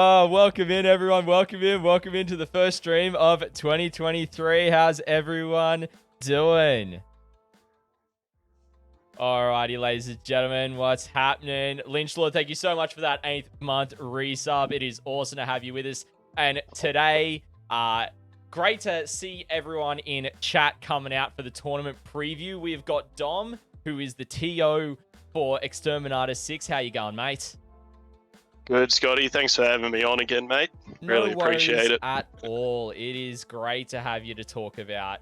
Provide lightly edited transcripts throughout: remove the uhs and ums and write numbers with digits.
Welcome in, everyone. Welcome in to the first stream of 2023. How's everyone doing? Alrighty, ladies and gentlemen, what's happening? Lynch Lord, thank you so much for that 8th month resub. It is awesome to have you with us. And today, great to see everyone in chat coming out for the tournament preview. We've got Dom, who is the TO for Exterminatus VI. How you going, mate? Good, Scotty. Thanks for having me on again, mate. Really appreciate it. At all. It is great to have you to talk about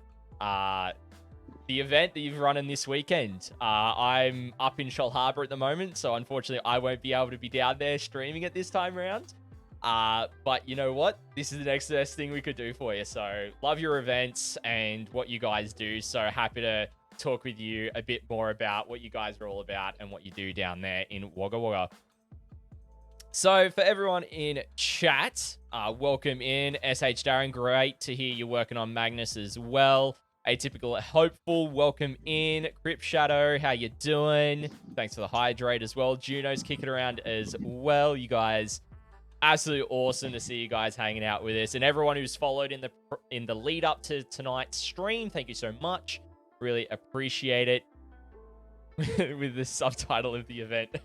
the event that you've run in this weekend. I'm up in Shoal Harbour at the moment, so unfortunately I won't be able to be down there streaming it this time around. But you know what? This is the next best thing we could do for you. So love your events and what you guys do. So happy to talk with you a bit more about what you guys are all about and what you do down there in Wagga Wagga. So for everyone in chat, welcome in. SH Darren, great to hear you're working on Magnus as well. Atypical Hopeful, welcome in. Crypt Shadow, how you doing? Thanks for the hydrate as well. Juno's kicking around as well. You guys, absolutely awesome to see you guys hanging out with us. And everyone who's followed in the lead up to tonight's stream, thank you so much. Really appreciate it. With the subtitle of the event.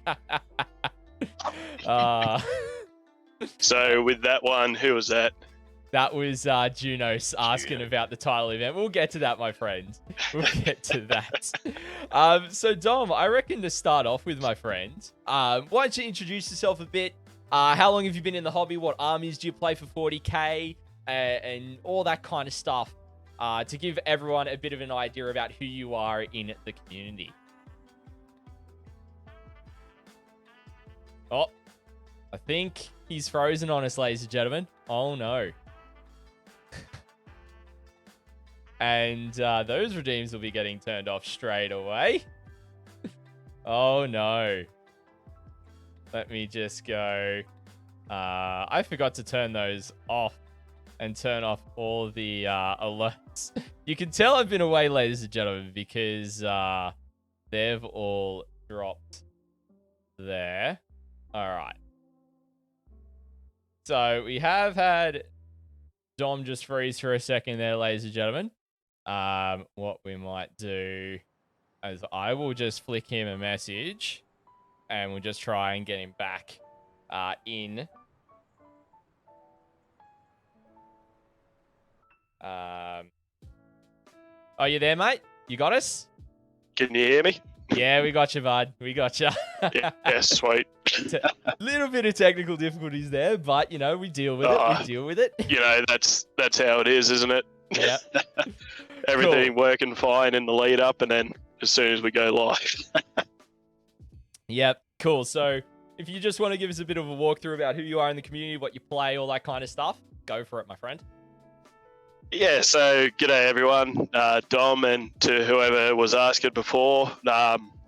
So with that one, who was that? That was Junos asking about the title event. We'll get to that, my friend. We'll get to that. So Dom, I reckon to start off with, my friend, why don't you introduce yourself a bit? How long have you been in the hobby? What armies do you play for 40k? And all that kind of stuff to give everyone a bit of an idea about who you are in the community. Oh, I think he's frozen on us, ladies and gentlemen. Oh, no. And those redeems will be getting turned off straight away. Oh, no. Let me just go. I forgot to turn those off and turn off all the alerts. You can tell I've been away, ladies and gentlemen, because they've all dropped there. All right. So we have had Dom just freeze for a second there, ladies and gentlemen. What we might do is I will just flick him a message and we'll just try and get him back in. Oh, you there, mate? You got us? Can you hear me? Yeah, we got you, bud. We got you. Yeah, sweet. Little bit of technical difficulties there, but you know we deal with it. We deal with it. You know that's how it is, isn't it? Yeah. Everything working fine in the lead up, and then as soon as we go live. Yep. Cool. So if you just want to give us a bit of a walkthrough about who you are in the community, what you play, all that kind of stuff, go for it, my friend. Yeah, so g'day everyone, Dom, and to whoever was asking before,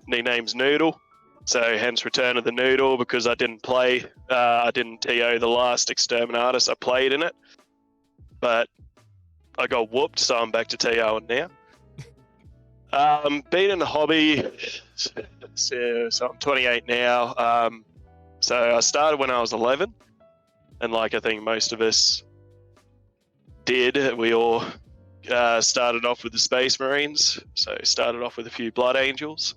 nickname's Noodle, so hence Return of the Noodle, because I didn't TO the last Exterminatus, I played in it, but I got whooped, so I'm back to TOing now. Been in the hobby, so I'm 28 now, so I started when I was 11, and like I think most of us did, we all started off with the Space Marines, so started off with a few Blood Angels,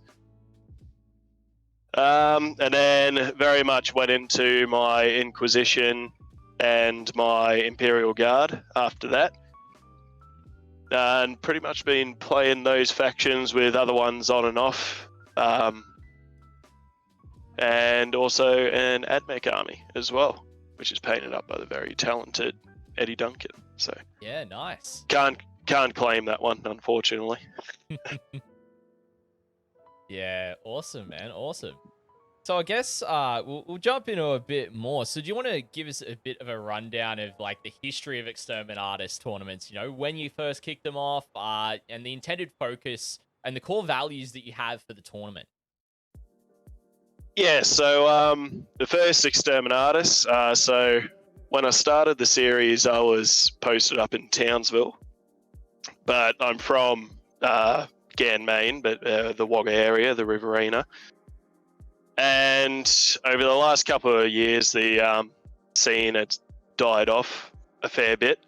and then very much went into my Inquisition and my Imperial Guard after that, and pretty much been playing those factions with other ones on and off, and also an AdMech army as well, which is painted up by the very talented Eddie Duncan. So yeah, nice. Can't claim that one, unfortunately. Yeah, awesome, man, awesome. So I guess we'll jump into a bit more. So do you want to give us a bit of a rundown of like the history of Exterminatus tournaments? You know, when you first kicked them off, and the intended focus and the core values that you have for the tournament. Yeah. So the first Exterminatus. So when I started the series, I was posted up in Townsville, but I'm from Ganmain, but the Wagga area, the Riverina. And over the last couple of years, the scene had died off a fair bit.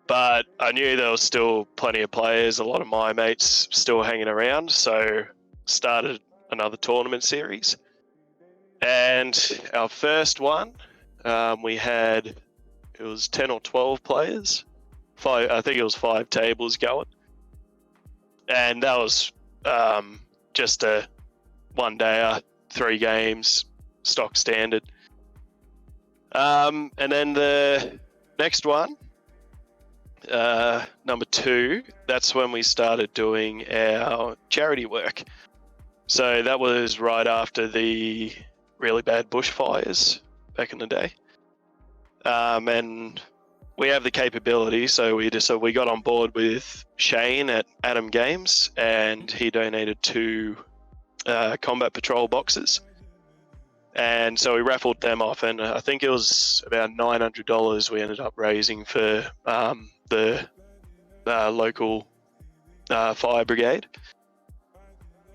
But I knew there was still plenty of players, a lot of my mates still hanging around, so started another tournament series. And our first one, it was 10 or 12 players. I think it was 5 tables going. And that was just a 1-dayer, 3 games, stock standard. And then the next one, number 2, that's when we started doing our charity work. So that was right after the really bad bushfires back in the day. And we have the capability, so we got on board with Shane at Adam Games, and he donated 2 combat patrol boxes. And so we raffled them off, and I think it was about $900 we ended up raising for the local fire brigade.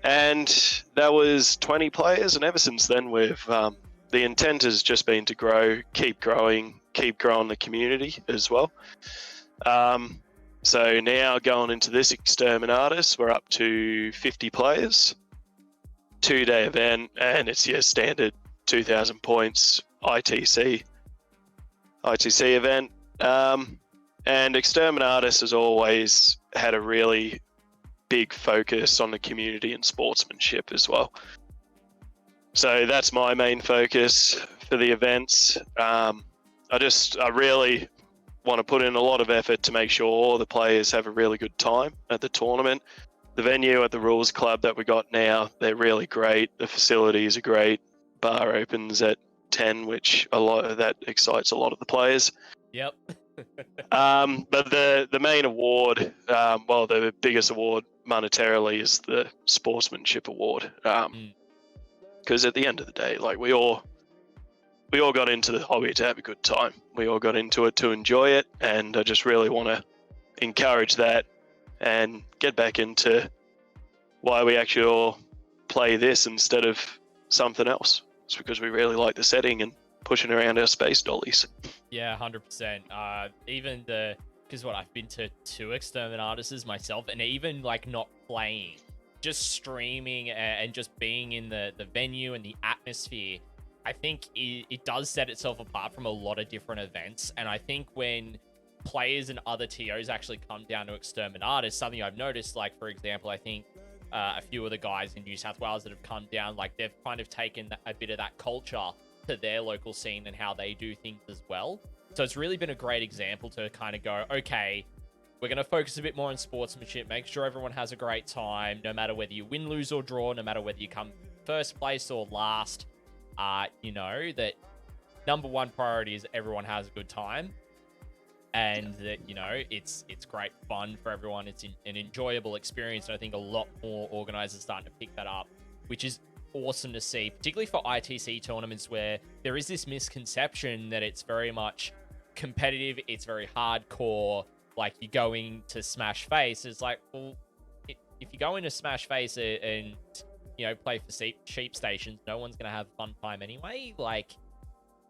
And that was 20 players, and ever since then the intent has just been to keep growing the community as well. So now going into this Exterminatus, we're up to 50 players, 2-day event, and it's your standard 2,000 points ITC event. And Exterminatus has always had a really big focus on the community and sportsmanship as well. So that's my main focus for the events. I really want to put in a lot of effort to make sure all the players have a really good time at the tournament. The venue at the Rules Club that we got now, they're really great. The facilities are great. Bar opens at 10, which that excites a lot of the players. Yep. But the main award, the biggest award monetarily is the Sportsmanship Award. Because at the end of the day, like we all got into the hobby to have a good time. We all got into it to enjoy it, and I just really want to encourage that and get back into why we actually all play this instead of something else. It's because we really like the setting and pushing around our space dollies. Yeah, 100%. Because I've been to 2 Exterminatuses myself, and even like not playing, just streaming and just being in the venue and the atmosphere, I think it does set itself apart from a lot of different events. And I think when players and other TOs actually come down to Exterminatus, something I've noticed, like for example, I think a few of the guys in New South Wales that have come down, like they've kind of taken a bit of that culture to their local scene and how they do things as well. So it's really been a great example to kind of go, okay, we're going to focus a bit more on sportsmanship, make sure everyone has a great time, no matter whether you win, lose, or draw, no matter whether you come first place or last. That number one priority is everyone has a good time, and that, it's great fun for everyone. It's an enjoyable experience, and I think a lot more organizers are starting to pick that up, which is awesome to see, particularly for ITC tournaments where there is this misconception that it's very much competitive, it's very hardcore, like you're going to smash face. It's like, well, if you go into smash face and play for sheep stations, no one's gonna have a fun time anyway. Like,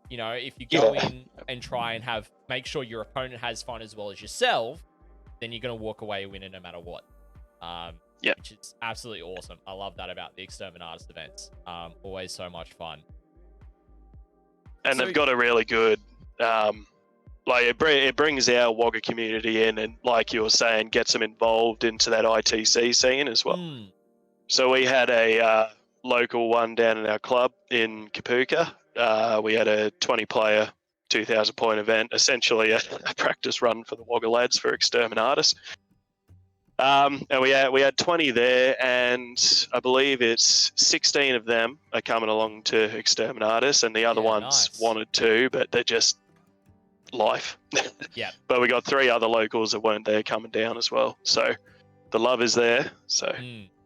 if you go in and try and make sure your opponent has fun as well as yourself, then you're gonna walk away winning no matter what. Which is absolutely awesome. I love that about the Exterminatus events. Always so much fun. And they've got a really good, it brings our Wagga community in, and like you were saying, gets them involved into that ITC scene as well. So we had a local one down in our club in Kapuka. We had a 20-player, 2,000 point event, essentially a practice run for the Wagga lads for Exterminatus. And we had 20 there, and I believe it's 16 of them are coming along to Exterminatus, and the other ones wanted to, but they're just life. Yeah. But we got 3 other locals that weren't there coming down as well. So the love is there. So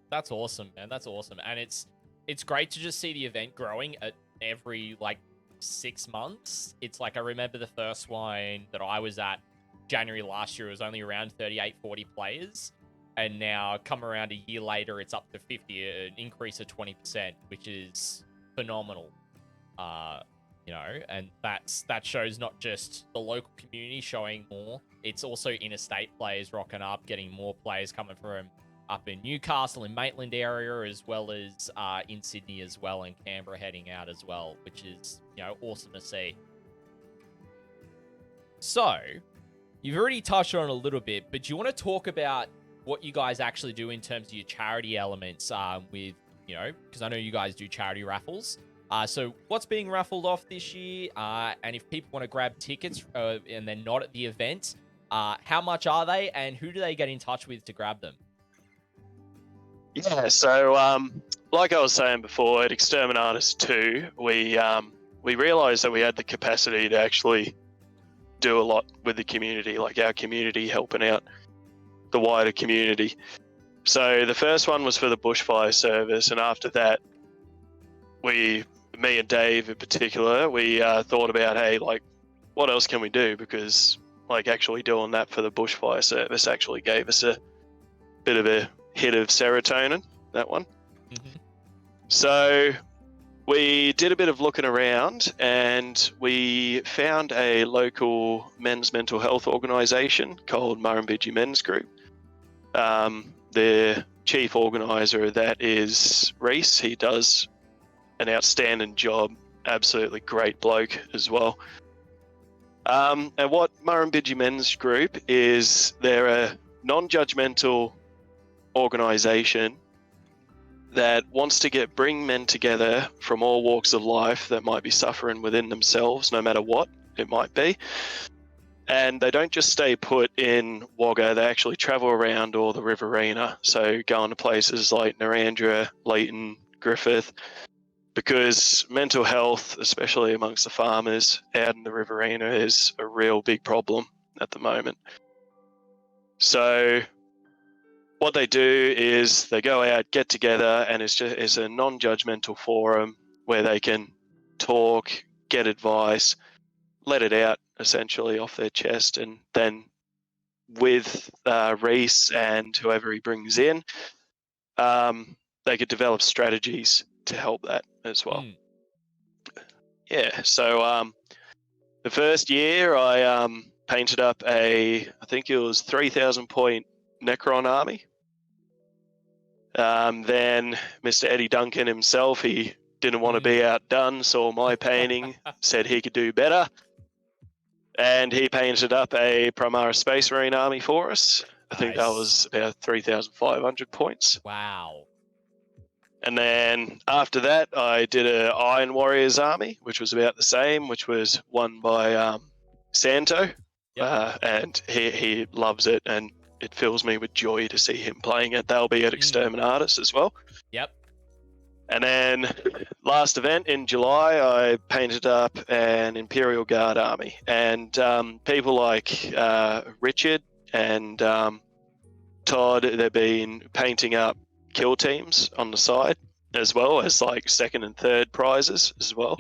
that's awesome, man. That's awesome. And it's great to just see the event growing at every 6 months. It's like, I remember the first one that I was at January last year, it was only around 38, 40 players. And now come around a year later, it's up to 50, an increase of 20%, which is phenomenal. you know, and that shows not just the local community showing more, it's also interstate players rocking up, getting more players coming from up in Newcastle and Maitland area, as well as in Sydney as well, and Canberra heading out as well, which is, you know, awesome to see. So, you've already touched on it a little bit, but do you want to talk about what you guys actually do in terms of your charity elements with, you know, because I know you guys do charity raffles. So what's being raffled off this year? And if people want to grab tickets and they're not at the event, how much are they, and who do they get in touch with to grab them? Yeah, so like I was saying before, at Exterminatus II, we realised that we had the capacity to actually do a lot with the community, like our community helping out the wider community. So the first one was for the bushfire service, and after that, me and Dave in particular, we thought about, hey, like, what else can we do? Because like actually doing that for the bushfire service actually gave us a bit of a hit of serotonin, that one. Mm-hmm. So we did a bit of looking around, and we found a local men's mental health organisation called Murrumbidgee Men's Group. The chief organiser of that is Reese. He does an outstanding job, absolutely great bloke as well. And what Murrumbidgee Men's Group is, they're a non-judgmental organisation that wants to bring men together from all walks of life that might be suffering within themselves, no matter what it might be. And they don't just stay put in Wagga, they actually travel around all the Riverina, so going to places like Narrandera, Leighton, Griffith, because mental health, especially amongst the farmers out in the Riverina, is a real big problem at the moment. So what they do is they go out, get together, and it's a non-judgmental forum where they can talk, get advice, let it out essentially off their chest, and then with Reese and whoever he brings in, they could develop strategies to help that as well. Yeah, so the first year I painted up I think it was 3,000 point Necron army. Then Mr. Eddie Duncan himself, he didn't want to be outdone, saw my painting, said he could do better, and he painted up a Primara Space Marine army for us. I think that was about 3,500 points. Wow. And then after that, I did an Iron Warriors army, which was about the same, which was won by Santo. Yep. And he loves it, and it fills me with joy to see him playing it. They'll be at Exterminatus as well. Yep. And then last event in July, I painted up an Imperial Guard army. And people like Richard and Todd, they've been painting up kill teams on the side, as well as like second and third prizes as well.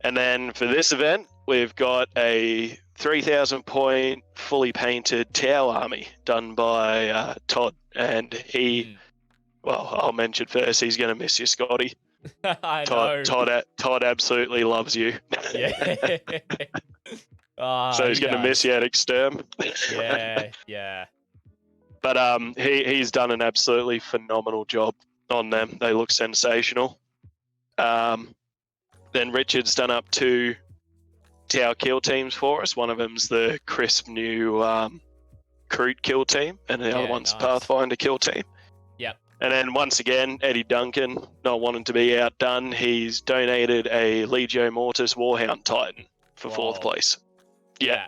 And then for this event, we've got a 3,000 point fully painted Tau army done by Todd, and he well, I'll mention first, he's going to miss you, Scotty. I know. Todd absolutely loves you. Yeah. So he's going to miss you at Exterm. Yeah. But he's done an absolutely phenomenal job on them. They look sensational. Then Richard's done up 2 Tau kill teams for us. One of them's the crisp new Kroot Killteam, and the other one's Pathfinder Killteam. Yep. And then once again, Eddie Duncan, not wanting to be outdone, he's donated a Legio Mortis Warhound Titan for 4th place. Yeah.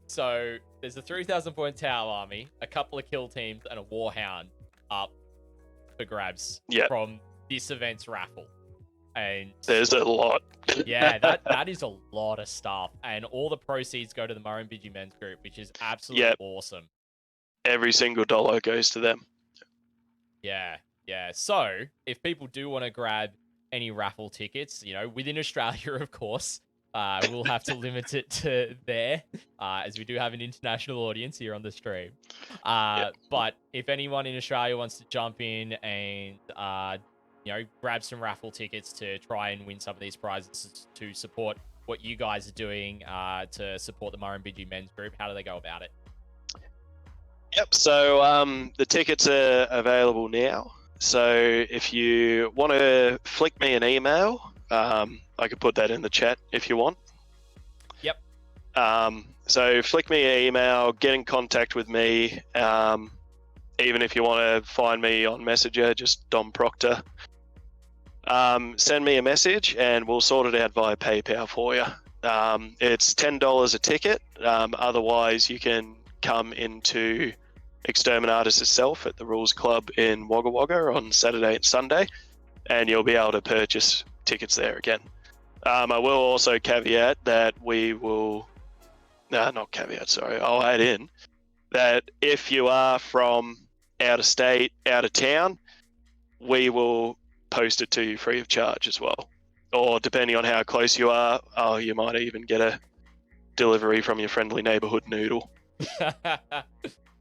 So there's a 3,000 point Tau army, a couple of kill teams, and a Warhound up for grabs from this event's raffle. And there's a lot. Yeah, that is a lot of stuff. And all the proceeds go to the Murrumbidgee Men's Group, which is absolutely awesome. Every single dollar goes to them. Yeah. So if people do want to grab any raffle tickets, you know, within Australia, of course, we'll have to limit it to there, as we do have an international audience here on the stream. But if anyone in Australia wants to jump in and grab some raffle tickets to try and win some of these prizes to support what you guys are doing to support the Murrumbidgee men's group, how do they go about it? Yep. So the tickets are available now. So if you want to flick me an email, I could put that in the chat if you want. Yep. So flick me an email, get in contact with me. Even if you want to find me on Messenger, just Dom Proctor. Send me a message and we'll sort it out via PayPal for you. It's $10 a ticket. Otherwise, you can come into Exterminatus itself at the Rules Club in Wagga Wagga on Saturday and Sunday, and you'll be able to purchase tickets there again. I will also caveat that we will... not caveat, sorry. I'll add in that if you are from out of state, out of town, we will post it to you free of charge as well. Or depending on how close you are, you might even get a delivery from your friendly neighborhood noodle.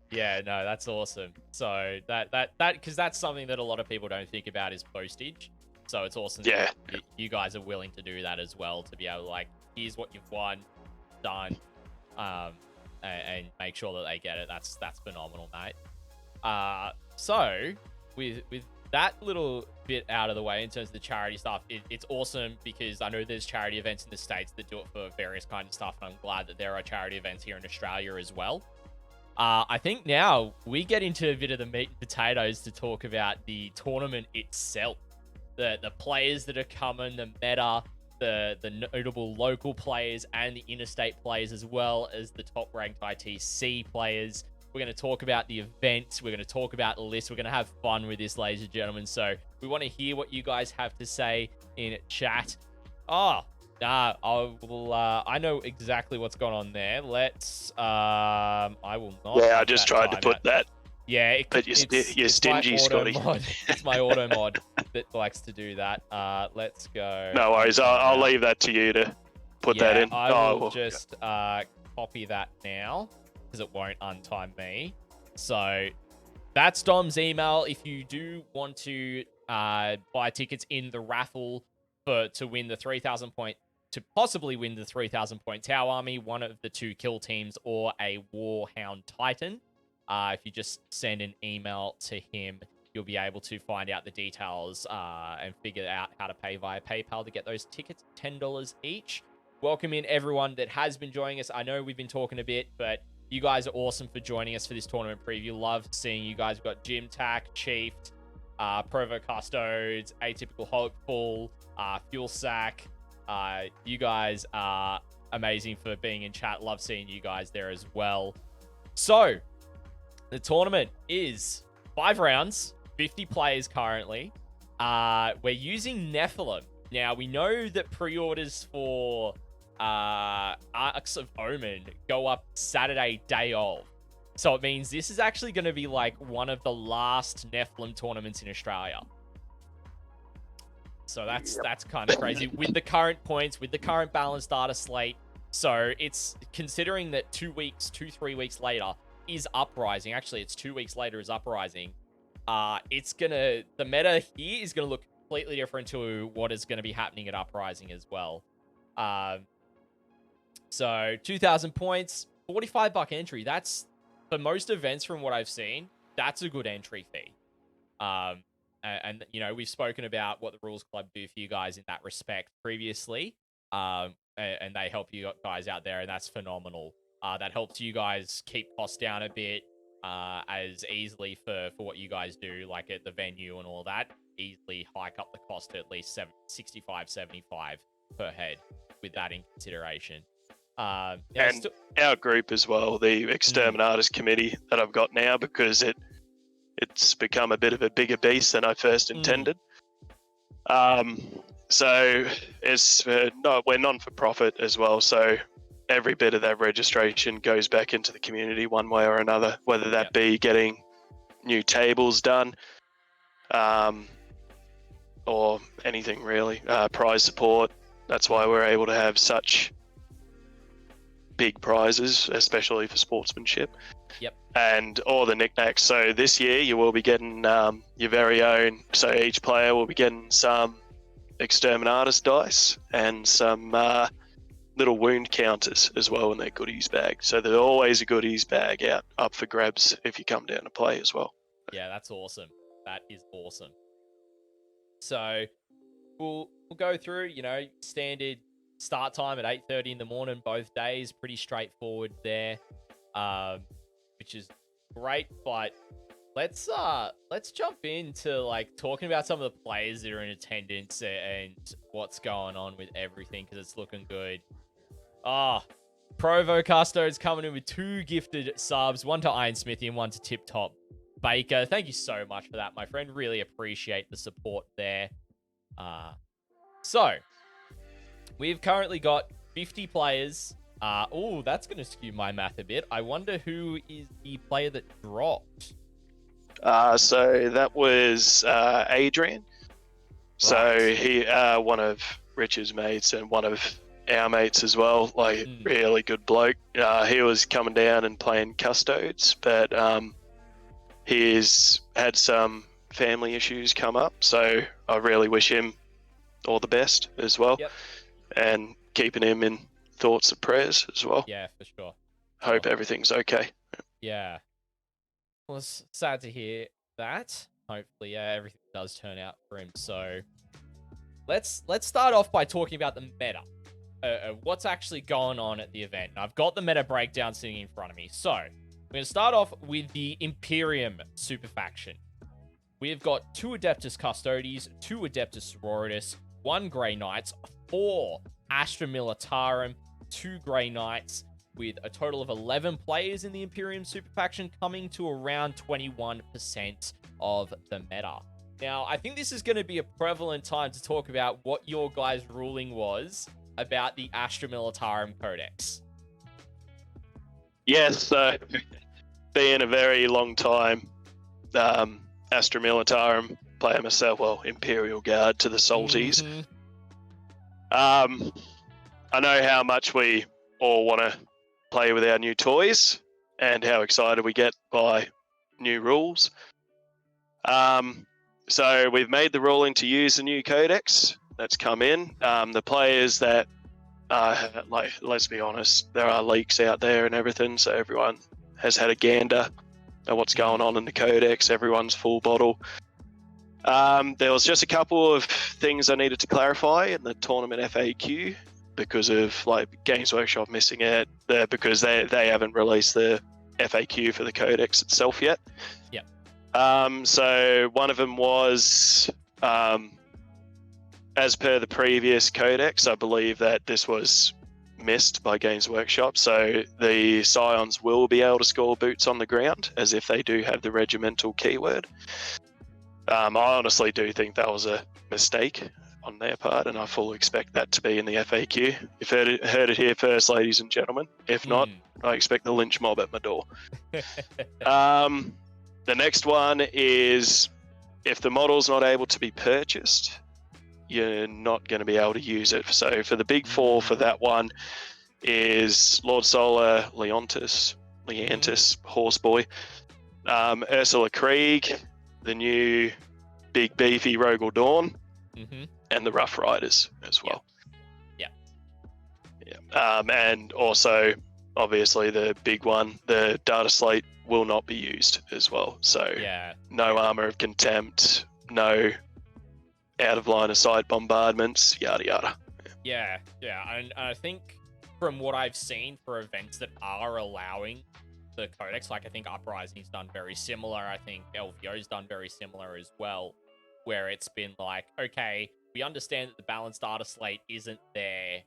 Yeah, no, that's awesome. So that because that's something that a lot of people don't think about is postage. So it's awesome that you guys are willing to do that as well, to be able to, like, here's what you've won, done, and make sure that they get it. That's phenomenal, mate. So with that little bit out of the way in terms of the charity stuff, it's awesome because I know there's charity events in the States that do it for various kinds of stuff, and I'm glad that there are charity events here in Australia as well. I think now we get into a bit of the meat and potatoes to talk about the tournament itself. The players that are coming, the meta, the notable local players and the interstate players, as well as the top-ranked ITC players. We're going to talk about the events. We're going to talk about the list. We're going to have fun with this, ladies and gentlemen. So we want to hear what you guys have to say in chat. I know exactly what's going on there. Let's, I will not. Yeah, I just tried to put that. Yeah, you're stingy, Scotty. It's my auto mod that likes to do that. Let's go. No worries. I'll leave that to you to put that in. I will just copy that now because it won't untime me. So that's Dom's email. If you do want to buy tickets in the raffle to win the 3,000 point, to possibly win the 3,000 point Tau Army, one of the two kill teams, or a Warhound Titan. If you just send an email to him, you'll be able to find out the details and figure out how to pay via PayPal to get those tickets, $10 each. Welcome in everyone that has been joining us. I know we've been talking a bit, but you guys are awesome for joining us for this tournament preview. Love seeing you guys. We've got Jim Tack, Chief, Provo Custodes, Atypical Hopeful, Fuel Sack. You guys are amazing for being in chat. Love seeing you guys there as well. So, the tournament is 5 rounds, 50 players currently. We're using Nephilim. Now, we know that pre-orders for Arcs of Omen go up Saturday, day of. So it means this is actually going to be like one of the last Nephilim tournaments in Australia. So that's kind of crazy with the current points, with the current balanced data slate. So it's considering that 3 weeks later is Uprising. Actually, it's 2 weeks later is Uprising. The meta here is going to look completely different to what is going to be happening at Uprising as well. So 2,000 points, $45 entry. That's, for most events from what I've seen, that's a good entry fee. And you know, we've spoken about what the Rules Club do for you guys in that respect previously. And they help you guys out there, and that's phenomenal. That helps you guys keep costs down a bit as easily for what you guys do, like at the venue and all that. Easily hike up the cost to at least $65-$75 per head with that in consideration. And our group as well, the Exterminatus committee that I've got now, because it's become a bit of a bigger beast than I first intended. So we're non-for-profit as well, so every bit of that registration goes back into the community one way or another, whether that be getting new tables done, or anything really, prize support. That's why we're able to have such big prizes, especially for sportsmanship. Yep. And all the knickknacks. So this year you will be getting your very own. So each player will be getting some Exterminatus dice and some little wound counters as well in their goodies bag. So there's always a goodies bag out up for grabs if you come down to play as well. Yeah, that's awesome. That is awesome. So we'll go through, you know, standard start time at 8:30 in the morning both days. Pretty straightforward there, which is great. But let's jump into like talking about some of the players that are in attendance and what's going on with everything, because it's looking good. Provo Custodes coming in with 2 gifted subs, one to Iron Smithy and one to Tip Top Baker. Thank you so much for that, my friend. Really appreciate the support there. So we've currently got 50 players. That's going to skew my math a bit. I wonder who is the player that dropped. So that was Adrian. Right. So he, one of Rich's mates and one of our mates as well. Like really good bloke. He was coming down and playing Custodes, but he's had some family issues come up. So I really wish him all the best as well. Yep. And keeping him in thoughts and prayers as well. Yeah, for sure. Hope everything's okay. Yeah. Well, it's sad to hear that. Hopefully, everything does turn out for him. So let's start off by talking about the meta. What's actually going on at the event. And I've got the meta breakdown sitting in front of me. So we're going to start off with the Imperium super faction. We've got 2 Adeptus Custodes, 2 Adeptus Sororitas, 1 Grey Knights, 4 Astra Militarum, 2 Grey Knights, with a total of 11 players in the Imperium super faction, coming to around 21% of the meta. Now, I think this is going to be a prevalent time to talk about what your guys' ruling was about the Astra Militarum Codex. Yes, being a very long time Astra Militarum player myself, well, Imperial Guard to the Salties. Mm-hmm. I know how much we all want to play with our new toys and how excited we get by new rules. So we've made the ruling to use the new codex that's come in. The players that, like, let's be honest, there are leaks out there and everything, so everyone has had a gander at what's going on in the codex. Everyone's full bottle. There was just a couple of things I needed to clarify in the tournament FAQ because of like Games Workshop missing it there because they haven't released the FAQ for the codex itself yet. Yep. So one of them was, as per the previous codex, I believe that this was missed by Games Workshop. So the Scions will be able to score boots on the ground as if they do have the regimental keyword. I honestly do think that was a mistake on their part, and I fully expect that to be in the FAQ. You've heard it here first, ladies and gentlemen. If not, I expect the lynch mob at my door. The next one is if the model's not able to be purchased, you're not going to be able to use it. So for the big 4 for that one is Lord Solar Leontis, Horseboy, Ursula Krieg, the new big beefy Rogel Dawn, and the Rough Riders as well. Yeah. And also, obviously, the big one, the Data Slate, will not be used as well. So no Armor of Contempt, no out of line of sight bombardments, yada yada. Yeah. And I think from what I've seen for events that are allowing the codex, like I think Uprising's done very similar. I think LVO's done very similar as well, where it's been like, okay, we understand that the balanced data slate isn't there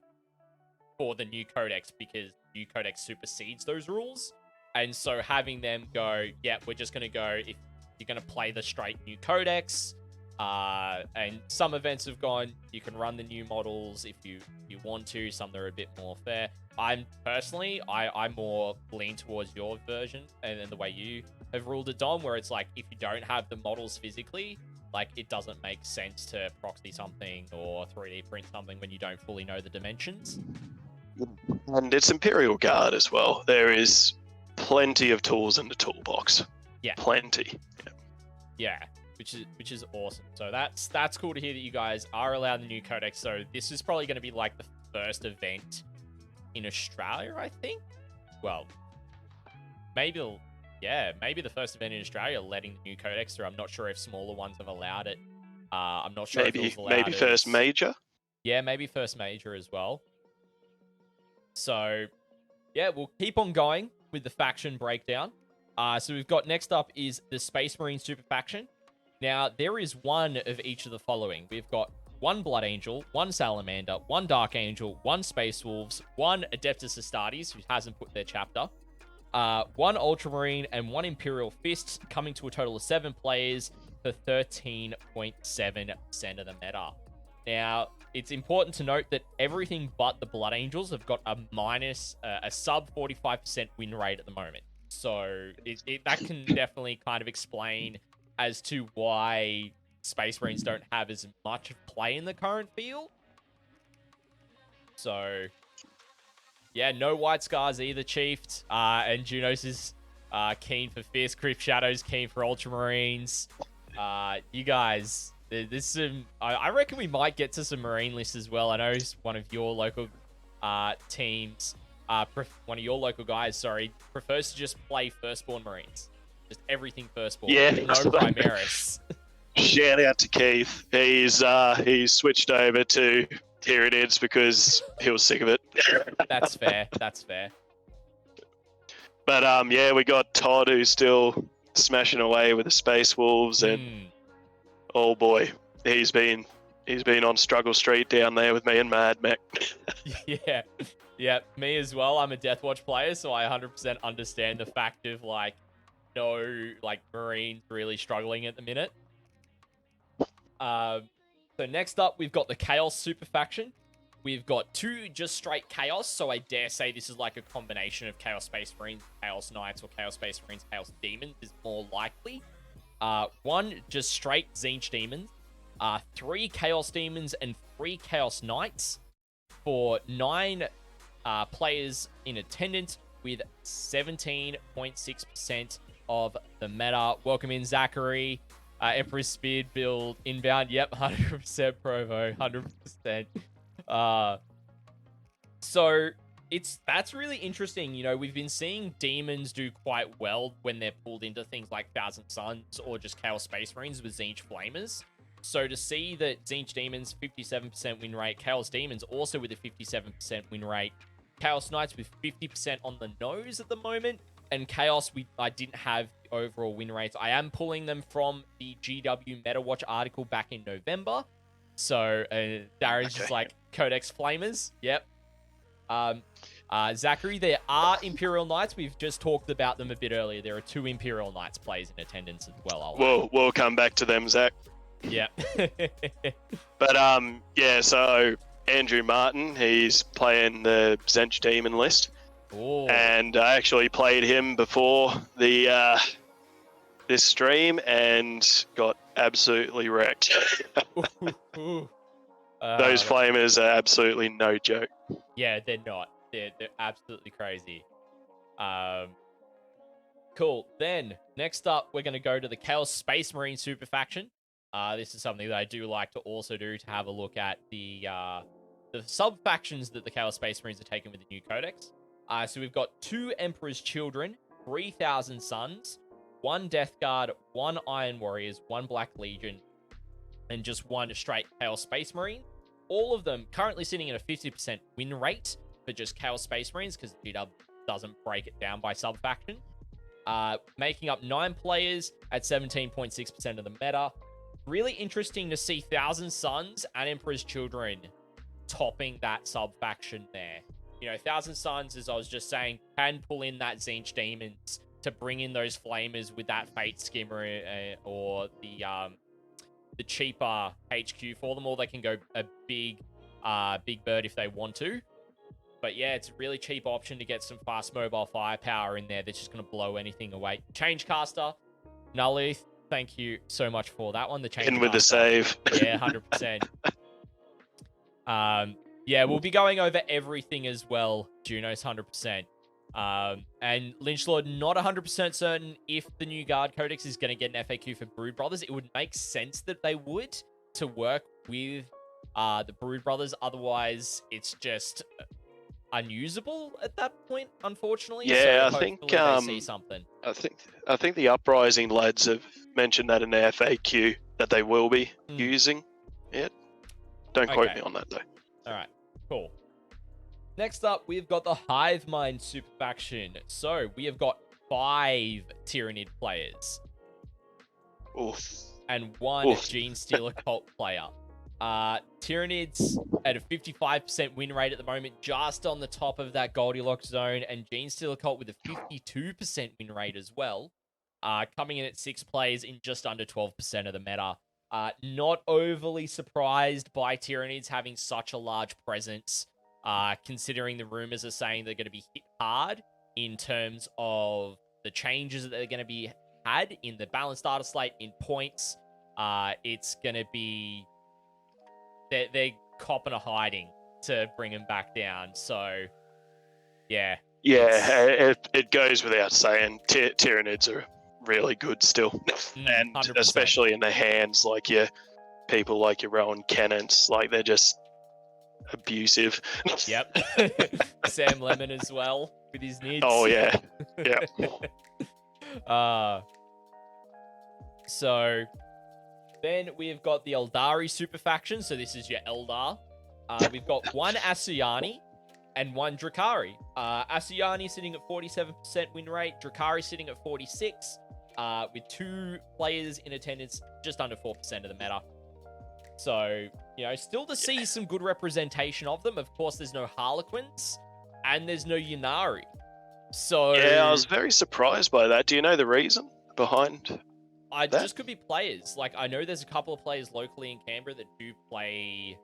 for the new codex because the new codex supersedes those rules. And so having them go, yeah, we're just going to go, if you're going to play the straight new codex, and some events have gone, you can run the new models if you want to. Some that are a bit more fair. I'm more lean towards your version and the way you have ruled it, Dom, where it's like, if you don't have the models physically, like it doesn't make sense to proxy something or 3D print something when you don't fully know the dimensions. And it's Imperial Guard as well. There is plenty of tools in the toolbox. Yeah. Plenty. Yeah, which is awesome. So that's cool to hear that you guys are allowed the new codex. So this is probably going to be like the first event in Australia, I think. Well, maybe the first event in Australia letting the new codex through. I'm not sure if smaller ones have allowed it. I'm not sure if it was allowed maybe first major. Yeah, maybe first major as well. So yeah, we'll keep on going with the faction breakdown. So we've got next up is the Space Marine Super Faction. Now, there is one of each of the following. We've got one Blood Angel, one Salamander, one Dark Angel, one Space Wolves, one Adeptus Astartes, who hasn't put their chapter, one Ultramarine, and one Imperial Fist, coming to a total of 7 players for 13.7% of the meta. Now, it's important to note that everything but the Blood Angels have got a sub 45% win rate at the moment. So that can definitely kind of explain as to why Space Marines don't have as much play in the current field. So, yeah, no White Scars either, Chiefed. And Junos is keen for Fierce Crypt Shadows, keen for Ultramarines. You guys, there's some... I reckon we might get to some Marine lists as well. I know one of your local teams... one of your local guys, prefers to just play Firstborn Marines. Just everything Firstborn. Yeah. No Primaris. Shout out to Keith. He's switched over to Tyranids because he was sick of it. That's fair. But yeah, we got Todd who's still smashing away with the Space Wolves, and oh boy, he's been on Struggle Street down there with me and Mad Mac. Yeah, me as well. I'm a Deathwatch player, so I 100% understand the fact of Marines really struggling at the minute. So next up, we've got the Chaos Super Faction. We've got 2 just straight Chaos, so I dare say this is like a combination of Chaos Space Marines, Chaos Knights, or Chaos Space Marines, Chaos Demons is more likely. 1 just straight Tzeentch Demons, 3 Chaos Demons, and 3 Chaos Knights for 9 players in attendance with 17.6% of the meta. Welcome in, Zachary. Emperor's Speed build inbound. Yep, 100% Provo, 100%. So that's really interesting. You know, we've been seeing demons do quite well when they're pulled into things like Thousand Suns or just Chaos Space Marines with Tzeentch Flamers. So to see that Tzeentch Demons 57% win rate, Chaos Demons also with a 57% win rate, Chaos Knights with 50% on the nose at the moment, and Chaos, I didn't have the overall win rates. I am pulling them from the GW MetaWatch article back in November. So Darren's just like, Codex Flamers. Yep. Zachary, there are Imperial Knights. We've just talked about them a bit earlier. There are 2 Imperial Knights plays in attendance as well. We'll come back to them, Zach. Yeah. But yeah, so Andrew Martin, he's playing the Tzeentch Demon list. Ooh. And I actually played him before the this stream and got absolutely wrecked. Those flamers are absolutely no joke. Yeah, they're not. They're absolutely crazy. Cool. Then next up, we're going to go to the Chaos Space Marine Super Faction. This is something that I do like to also do, to have a look at the sub factions that the Chaos Space Marines are taking with the new codex. So we've got 2 Emperor's Children, 3,000 Suns, 1 Death Guard, 1 Iron Warriors, 1 Black Legion, and just 1 straight Chaos Space Marine. All of them currently sitting at a 50% win rate for just Chaos Space Marines, because GW doesn't break it down by sub faction. Making up 9 players at 17.6% of the meta. Really interesting to see Thousand Suns and Emperor's Children topping that sub faction there. You know, Thousand Suns, as I was just saying, can pull in that Tzeentch Demons to bring in those Flamers with that Fate Skimmer or the cheaper HQ for them, or they can go a big bird if they want to. But yeah, it's a really cheap option to get some fast mobile firepower in there that's just going to blow anything away. Changecaster, Nullith, thank you so much for that one. The Changecaster. In with the save. Yeah, 100%. Yeah, we'll be going over everything as well, Junos, 100%. And Lynchlord, not 100% certain if the new Guard Codex is going to get an FAQ for Brood Brothers. It would make sense that they would to work with the Brood Brothers. Otherwise, it's just unusable at that point, unfortunately. Yeah, so I think they see something. I think the Uprising lads have mentioned that in their FAQ that they will be using it. Don't quote me on that though. All right, cool. Next up, we've got the Hive Mind super faction. So we have got 5 Tyrannid players. Oof. And 1 Gene Stealer cult player. Tyrannids at a 55% win rate at the moment, just on the top of that Goldilocks zone, and Gene Stealer cult with a 52% win rate as well. Coming in at 6 players in just under 12% of the meta. Not overly surprised by Tyrannids having such a large presence. Considering the rumors are saying they're going to be hit hard in terms of the changes that they're going to be had in the balanced data slate in points. It's going to be... They're copping a hiding to bring them back down. So, yeah. Yeah, it goes without saying. Tyrannids are really good still. And 100%. especially in the hands, like your people like your Rowan Cannons, like they're just abusive. Yep. Sam Lemon as well with his nids. Oh yeah. Yeah. So then we've got the Eldari super faction. So this is your Eldar. We've got 1 Asuryani and 1 Drakari. Asuryani sitting at 47% win rate. Drakari sitting at 46%. With 2 players in attendance, just under 4% of the meta. So, still to see some good representation of them. Of course, there's no Harlequins, and there's no Ynnari. So yeah, I was very surprised by that. Do you know the reason behind that? Just could be players. Like, I know there's a couple of players locally in Canberra that do play,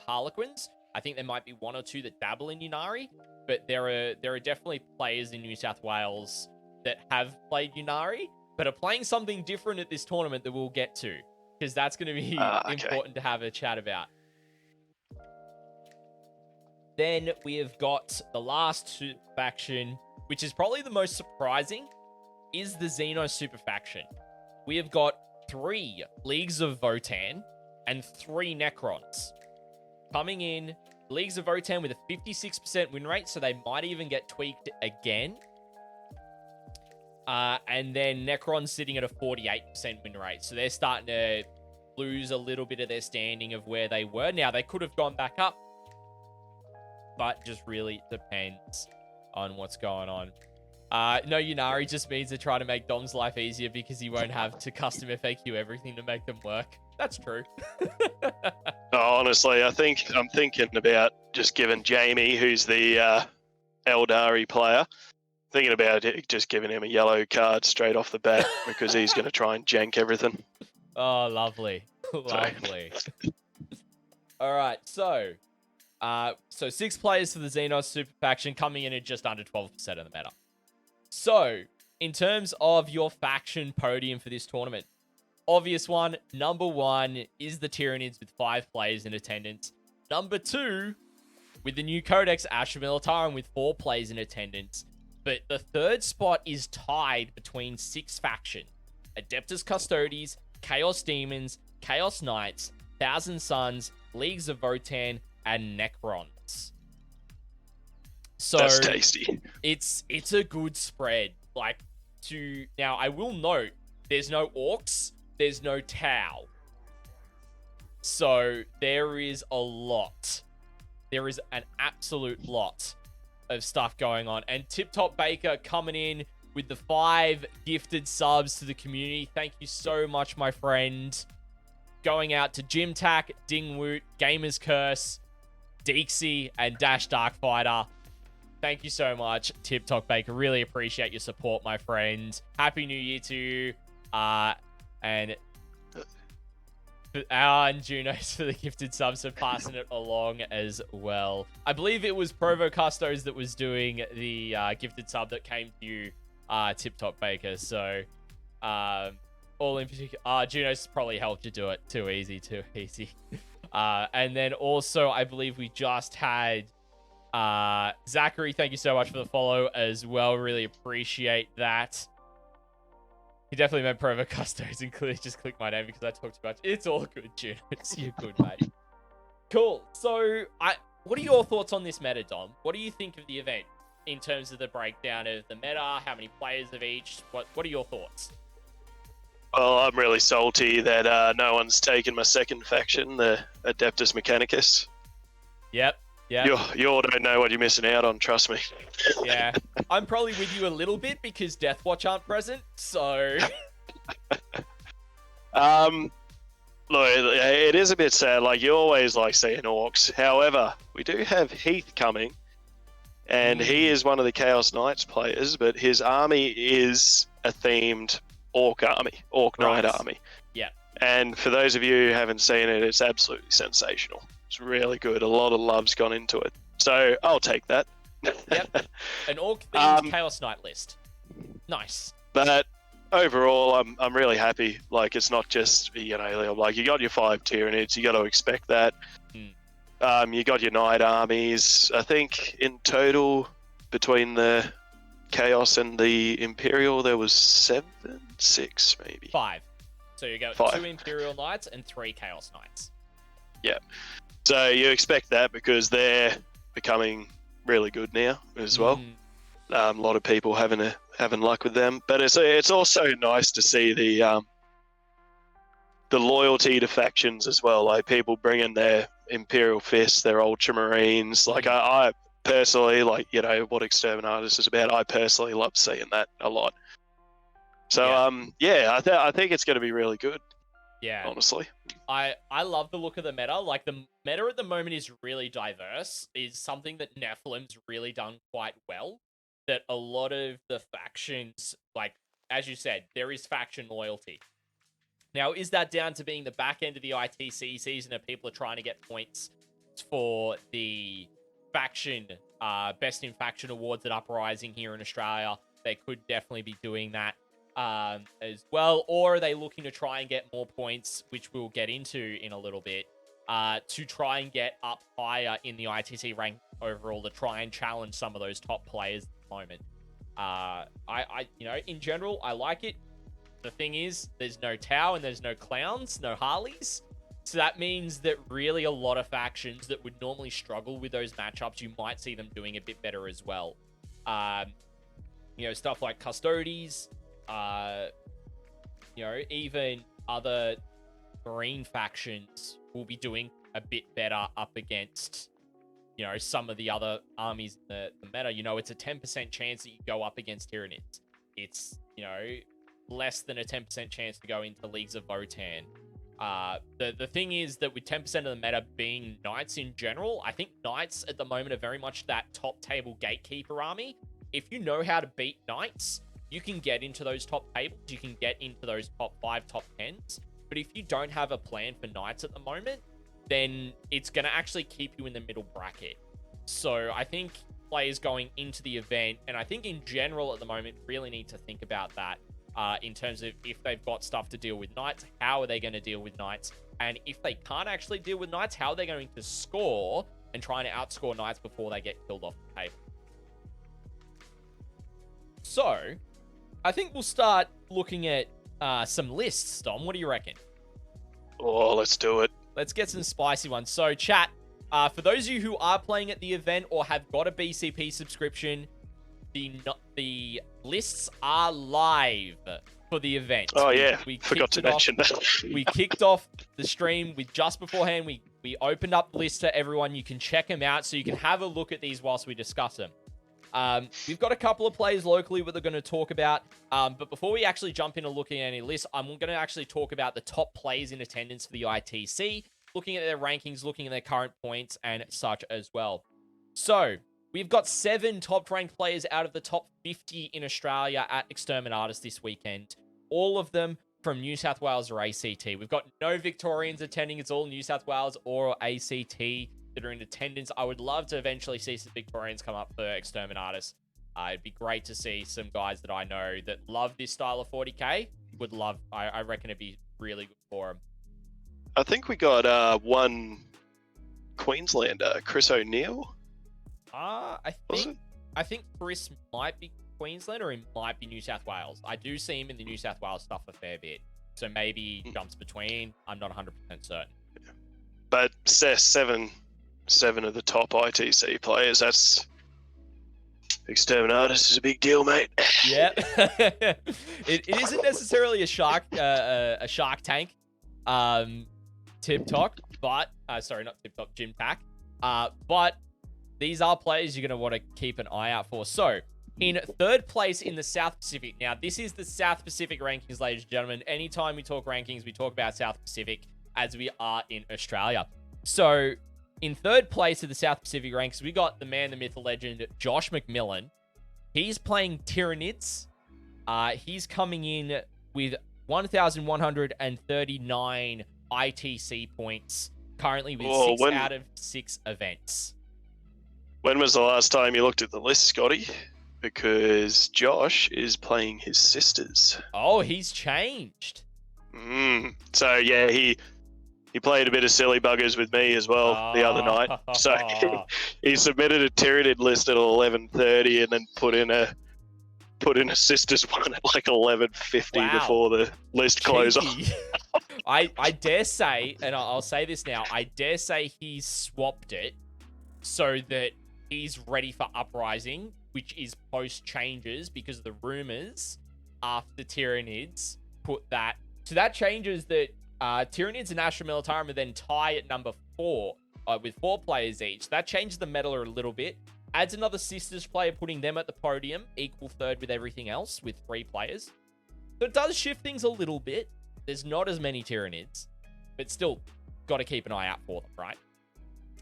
Harlequins. I think there might be 1 or 2 that dabble in Ynnari, but there are definitely players in New South Wales that have played Ynnari, but are playing something different at this tournament that we'll get to, because that's going to be important to have a chat about. Then we have got the last super faction, which is probably the most surprising, is the Xeno super faction. We have got 3 Leagues of Votann and 3 Necrons. Coming in, Leagues of Votann with a 56% win rate, so they might even get tweaked again. And then Necron sitting at a 48% win rate. So they're starting to lose a little bit of their standing of where they were. Now, they could have gone back up, but just really depends on what's going on. No Ynnari just means they're trying to make Dom's life easier because he won't have to custom FAQ everything to make them work. That's true. Honestly, I'm thinking about just giving Jamie, who's the Eldari player, thinking about it, just giving him a yellow card straight off the bat because he's going to try and jank everything. Oh, lovely. Lovely. All right, so 6 players for the Xenos super faction coming in at just under 12% of the meta. So, in terms of your faction podium for this tournament, obvious one, number 1 is the Tyranids with 5 players in attendance. Number 2, with the new Codex, Asher Militarum with 4 players in attendance. But the 3rd spot is tied between 6 factions: Adeptus Custodes, Chaos Demons, Chaos Knights, Thousand Suns, Leagues of Votann, and Necrons. So that's tasty. It's a good spread. Now, I will note, there's no Orcs, there's no Tau. So there is a lot. There is an absolute lot of stuff going on. And Tip Top Baker coming in with the 5 gifted subs to the community. Thank you so much, my friend. Going out to Jim Tack, Dingwoot, Gamer's Curse, Deexy, and Dash Darkfighter. Thank you so much, Tip Top Baker. Really appreciate your support, my friend. Happy New Year to you. And Junos for the gifted subs for passing it along as well. I believe it was Provo Custos that was doing the gifted sub that came to you, Tip Top Baker. So, all in particular, Junos probably helped you do it. Too easy. And then also, I believe we just had Zachary, thank you so much for the follow as well. Really appreciate that. He definitely meant Provo Custos and clearly just clicked my name because I talked too much. It's all good, June. You're good, mate. Cool. So, what are your thoughts on this meta, Dom? What do you think of the event in terms of the breakdown of the meta? How many players of each? What are your thoughts? Well, I'm really salty that no one's taken my second faction, the Adeptus Mechanicus. Yep. You all don't know what you're missing out on, trust me. Yeah. I'm probably with you a little bit because Deathwatch aren't present, so... Look, it is a bit sad. Like, you always like seeing orcs. However, we do have Heath coming, and he is one of the Chaos Knights players, but his army is a themed orc army, Knight army. Yeah. And for those of you who haven't seen it, it's absolutely sensational. It's really good. A lot of love's gone into it. So I'll take that. Yep. An orc-themed Chaos Knight list. Nice. But overall, I'm really happy. Like, it's not just, like, you got your 5 Tyranids, you got to expect that. You got your Knight armies. I think in total, between the Chaos and the Imperial, there was 6 maybe. 5. So you got 5. 2 Imperial Knights and 3 Chaos Knights. Yeah. So you expect that because they're becoming really good now as well. A lot of people having luck with them, but it's also nice to see the loyalty to factions as well. Like, people bringing their Imperial Fists, their Ultramarines. Like, I personally, like, what Exterminatus is about. I personally love seeing that a lot. So I think it's going to be really good. Yeah, honestly, I love the look of the meta. Like, the meta at the moment is really diverse. Is something that Nephilim's really done quite well. That a lot of the factions, like, as you said, there is faction loyalty. Now, is that down to being the back end of the ITC season and people are trying to get points for the faction best in faction awards at Uprising here in Australia? They could definitely be doing that as well. Or are they looking to try and get more points, which we'll get into in a little bit, to try and get up higher in the ITC rank overall, to try and challenge some of those top players at the moment. In general, I like it. The thing is, there's no Tau and there's no Clowns, no Harleys. So that means that really a lot of factions that would normally struggle with those matchups, you might see them doing a bit better as well. Stuff like Custodes, even other Marine factions will be doing a bit better up against, some of the other armies in the meta. It's a 10% chance that you go up against Tyranids. It's, less than a 10% chance to go into Leagues of Votann. The thing is that with 10% of the meta being Knights in general, I think Knights at the moment are very much that top table gatekeeper army. If you know how to beat Knights, you can get into those top tables, you can get into those top 5, top 10s. But if you don't have a plan for Knights at the moment, then it's going to actually keep you in the middle bracket. So I think players going into the event, and I think in general at the moment, really need to think about that. In terms of if they've got stuff to deal with Knights, how are they going to deal with Knights? And if they can't actually deal with Knights, how are they going to score and trying to outscore Knights before they get killed off the table? So, I think we'll start looking at some lists, Dom. What do you reckon? Oh, let's do it. Let's get some spicy ones. So, chat, for those of you who are playing at the event or have got a BCP subscription, the lists are live for the event. Oh yeah, we forgot to mention that. We kicked off the stream with just beforehand. We opened up the list to everyone. You can check them out, so you can have a look at these whilst we discuss them. We've got a couple of players locally that they're going to talk about. But before we actually jump into looking at any lists, I'm going to actually talk about the top players in attendance for the ITC, looking at their rankings, looking at their current points, and such as well. So, we've got 7 top-ranked players out of the top 50 in Australia at Exterminatus this weekend. All of them from New South Wales or ACT. We've got no Victorians attending. It's all New South Wales or ACT that are in attendance. I would love to eventually see some Victorians come up for Exterminatus. It'd be great to see some guys that I know that love this style of 40k. I reckon it'd be really good for them. I think we got one Queenslander, Chris O'Neill. I Was think it? I think Chris might be Queensland or he might be New South Wales. I do see him in the New South Wales stuff a fair bit. So maybe jumps between. I'm not 100% certain. But seven of the top ITC players. That's Exterminatus is a big deal, mate. Yeah. It isn't necessarily a shark tank tip talk, but sorry, not tip talk, Jim Tack. But these are players you're going to want to keep an eye out for. So, in third place in the South Pacific. Now, this is the South Pacific rankings, ladies and gentlemen. Anytime we talk rankings, we talk about South Pacific as we are in Australia. So, in third place of the South Pacific ranks, we got the man, the myth, the legend, Josh McMillan. He's playing Tyranids. He's coming in with 1,139 ITC points, currently with 6 out of 6 events. When was the last time you looked at the list, Scotty? Because Josh is playing his sisters. Oh, he's changed. So yeah, he played a bit of silly buggers with me as well the other night. So he submitted a Tyranid list at 11:30 and then put in a sisters one at like 11:50 before the list closed off. I dare say, and I'll say this now, I dare say he's swapped it so that he's ready for Uprising, which is post changes because of the rumors after Tyranids put that. So that changes that Tyranids and Astra Militarum are then tie at number 4 with 4 players each. That changes the meta a little bit. Adds another Sisters player, putting them at the podium, equal third with everything else with 3 players. So it does shift things a little bit. There's not as many Tyranids, but still got to keep an eye out for them, right?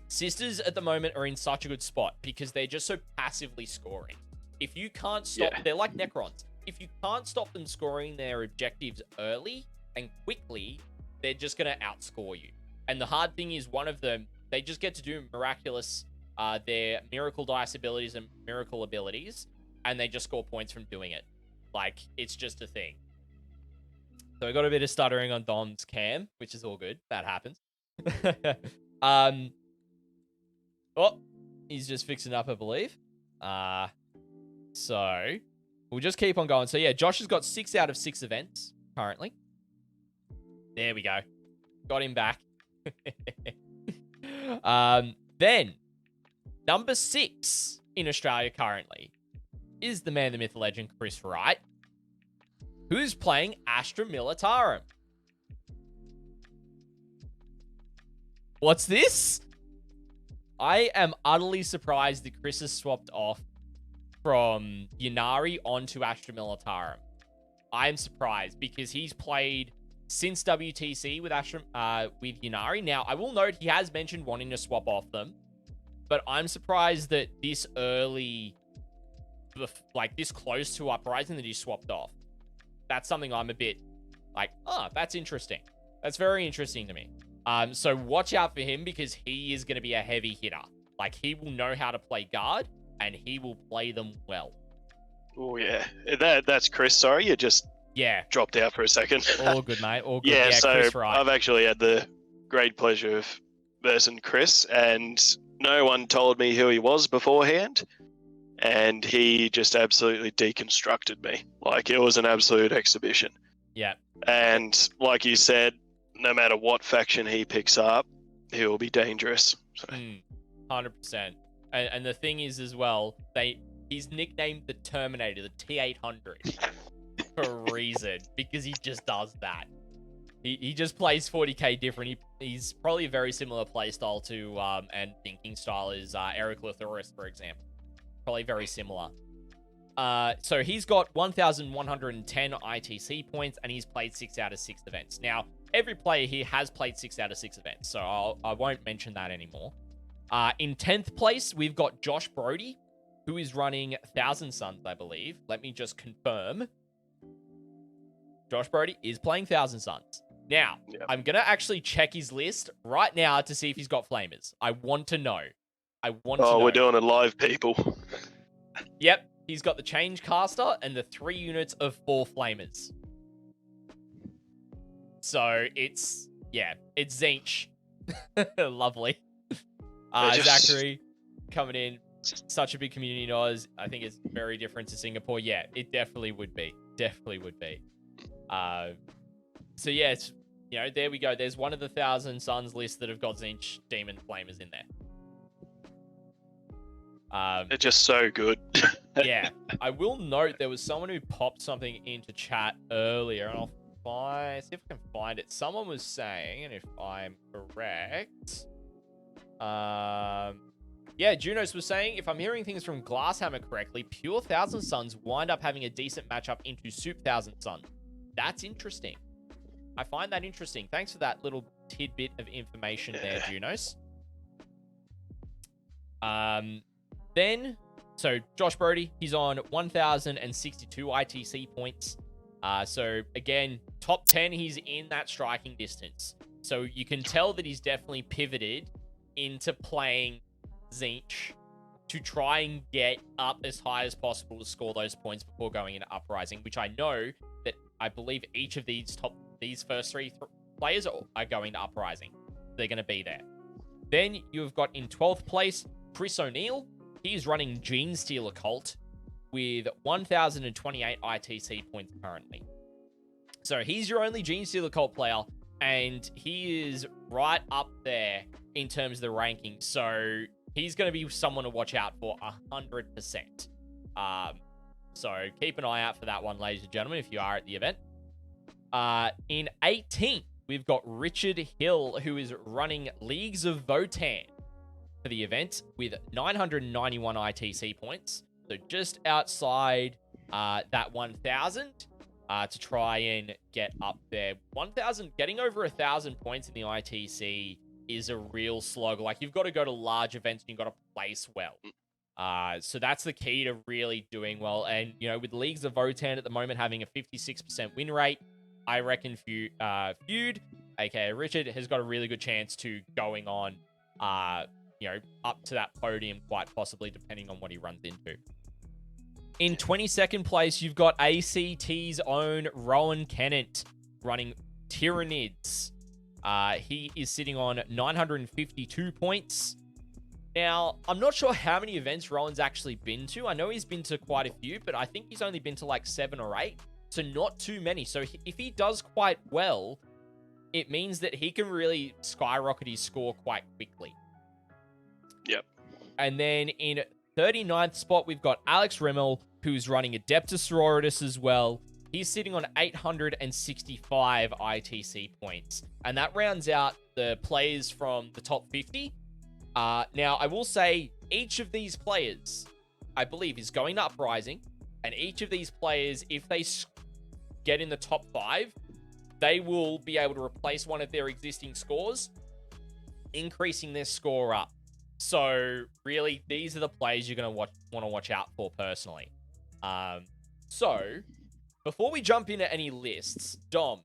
Sisters at the moment are in such a good spot because they're just so passively scoring. If you can't stop, they're like Necrons. If you can't stop them scoring their objectives early and quickly, they're just going to outscore you. And the hard thing is one of them, they just get to do miraculous, their miracle dice abilities and miracle abilities, and they just score points from doing it. Like, it's just a thing. So I got a bit of stuttering on Dom's cam, which is all good. That happens. Oh, he's just fixing up, I believe. So we'll just keep on going. So yeah, Josh has got 6 out of 6 events currently. There we go. Got him back. Then, number 6 in Australia currently is the man, the myth, the legend, Chris Wright, who's playing Astra Militarum. What's this? I am utterly surprised that Chris has swapped off from Ynnari onto Astra Militarum. I am surprised because he's played since WTC with Ynnari. Now, I will note he has mentioned wanting to swap off them, but I'm surprised that this early, like this close to Uprising, that he swapped off. That's something I'm a bit like, that's interesting. That's very interesting to me. So watch out for him because he is going to be a heavy hitter. Like, he will know how to play guard and he will play them well. Oh yeah, that's Chris. Sorry, you just dropped out for a second. All good, mate. All good. Yeah, so Chris Wright. I've actually had the great pleasure of versing Chris, and no one told me who he was beforehand, and he just absolutely deconstructed me. Like, it was an absolute exhibition. Yeah. And like you said, no matter what faction he picks up, he'll be dangerous. So. 100%. And the thing is as well, he's nicknamed the Terminator, the T-800, for a reason, because he just does that. He just plays 40k different. He's probably a very similar playstyle to, and thinking style is Eric Lotharis, for example. Probably very similar. So he's got 1,110 ITC points, and he's played 6 out of 6 events. Now, every player here has played 6 out of 6 events, so I won't mention that anymore. In 10th place, we've got Josh Brody, who is running Thousand Suns, I believe. Let me just confirm. Josh Brody is playing Thousand Suns. Now, I'm going to actually check his list right now to see if he's got Flamers. I want to know. Oh, we're doing it live, people. Yep, he's got the Change Caster and the 3 units of 4 Flamers. So it's Zinch. Lovely. Zachary coming in. such a big community in Oz. I think it's very different to Singapore. Yeah, it definitely would be. Definitely would be. So yeah, it's, you know, there we go. There's one of the 1,000 Suns list that have got Zinch Demon Flamers in there. They're just so good. Yeah, I will note there was someone who popped something into chat earlier, and I'll see if I can find it. Someone was saying, and if I'm correct, yeah, Junos was saying, if I'm hearing things from Glasshammer correctly, Pure 1,000 Suns wind up having a decent matchup into Soup 1,000 Suns. That's interesting. I find that interesting. Thanks for that little tidbit of information there, Junos. Then, so Josh Brody, he's on 1,062 ITC points. So again, top 10, he's in that striking distance. So you can tell that he's definitely pivoted into playing Zinch to try and get up as high as possible to score those points before going into Uprising, which I know that I believe each of these first three players are going to Uprising. They're going to be there. Then you've got in 12th place, Chris O'Neill. He's running Gene Stealer Cult with 1,028 ITC points currently. So he's your only Gene Stealer Cult player, and he is right up there in terms of the rankings. So he's going to be someone to watch out for 100%. So keep an eye out for that one, ladies and gentlemen, if you are at the event. In 18th, we've got Richard Hill, who is running Leagues of Votan for the event with 991 ITC points. So just outside that 1,000 to try and get up there. 1,000, getting over 1,000 points in the ITC is a real slog. Like, you've got to go to large events and you've got to place well. So that's the key to really doing well. And, you know, with Leagues of Votan at the moment having a 56% win rate, I reckon Feud, aka Richard, has got a really good chance to going on, you know, up to that podium quite possibly, depending on what he runs into. In 22nd place, you've got ACT's own Rowan Kennett running Tyranids. He is sitting on 952 points. Now, I'm not sure how many events Rowan's actually been to. I know he's been to quite a few, but I think he's only been to like 7 or 8. So not too many. So if he does quite well, it means that he can really skyrocket his score quite quickly. Yep. And then in 39th spot, we've got Alex Rimmel, who's running Adeptus Sororitas as well. He's sitting on 865 ITC points. And that rounds out the players from the top 50. Now, I will say each of these players, I believe, is going to Uprising. And each of these players, if they get in the top 5, they will be able to replace one of their existing scores, increasing their score up. So, really, these are the players you're going to want to watch out for personally. So, before we jump into any lists, Dom,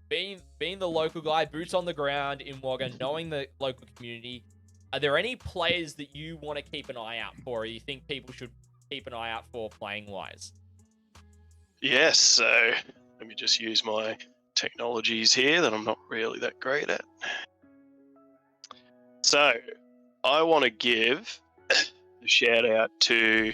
being the local guy, boots on the ground in Wagga, knowing the local community, are there any players that you want to keep an eye out for, or you think people should keep an eye out for playing-wise? Yes, so let me just use my technologies here that I'm not really that great at. So, I want to give a shout out to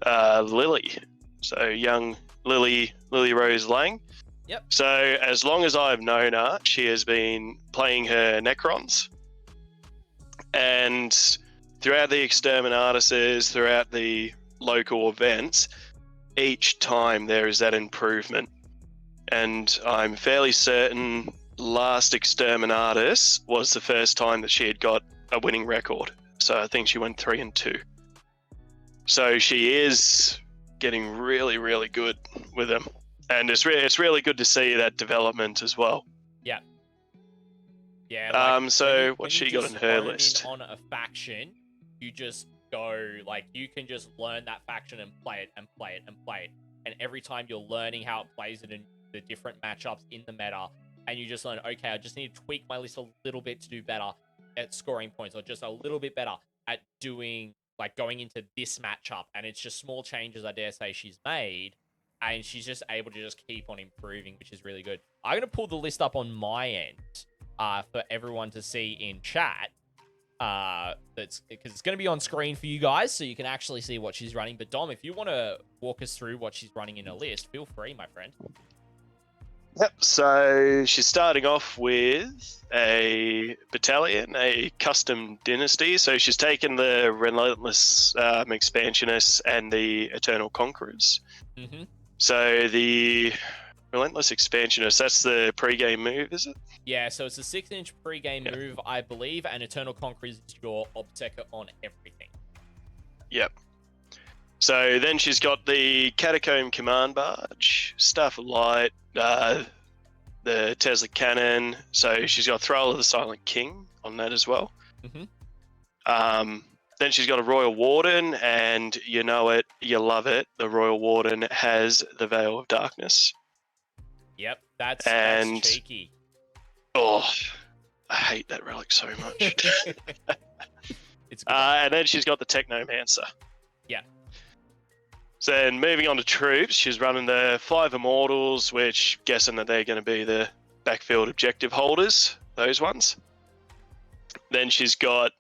Lily. So, young Lily Rose Lang. Yep. So, as long as I've known her, she has been playing her Necrons. And throughout the Exterminatuses, throughout the local events, each time there is that improvement. And I'm fairly certain last Exterminatus was the first time that she had got a winning record. So I think she went 3-2. So she is getting really, really good with them. And it's really good to see that development as well. Yeah. Yeah. Like, so what's she got on her list? On a faction, you just go, like, you can just learn that faction and play it and play it and play it. And every time you're learning how it plays it in the different matchups in the meta, and you just learn, okay, I just need to tweak my list a little bit to do better at scoring points, or just a little bit better at doing, like, going into this matchup. And it's just small changes, I dare say, she's made, and she's just able to just keep on improving, which is really good. I'm going to pull the list up on my end for everyone to see in chat. That's because it's going to be on screen for you guys, so you can actually see what she's running. But Dom, if you want to walk us through what she's running in her list, feel free, my friend. Yep, so she's starting off with a battalion, a custom dynasty. So she's taken the Relentless Expansionists and the Eternal Conquerors. Mm-hmm. So the Relentless Expansionist, that's the pre-game move, is it? Yeah, so it's a 6-inch pre-game move, I believe, and Eternal Conquerors is your Obsecker on everything. Yep. So then she's got the Catacomb Command Barge, Staff of Light, the Tesla Cannon. So she's got Thrall of the Silent King on that as well. Mm-hmm. Then she's got a Royal Warden, and you know it, you love it. The Royal Warden has the Veil of Darkness. Yep, that's cheeky. Oh, I hate that relic so much. It's good. And then she's got the Technomancer. Yeah. So then moving on to troops, she's running the 5 Immortals, which guessing that they're going to be the backfield objective holders, those ones. Then she's got,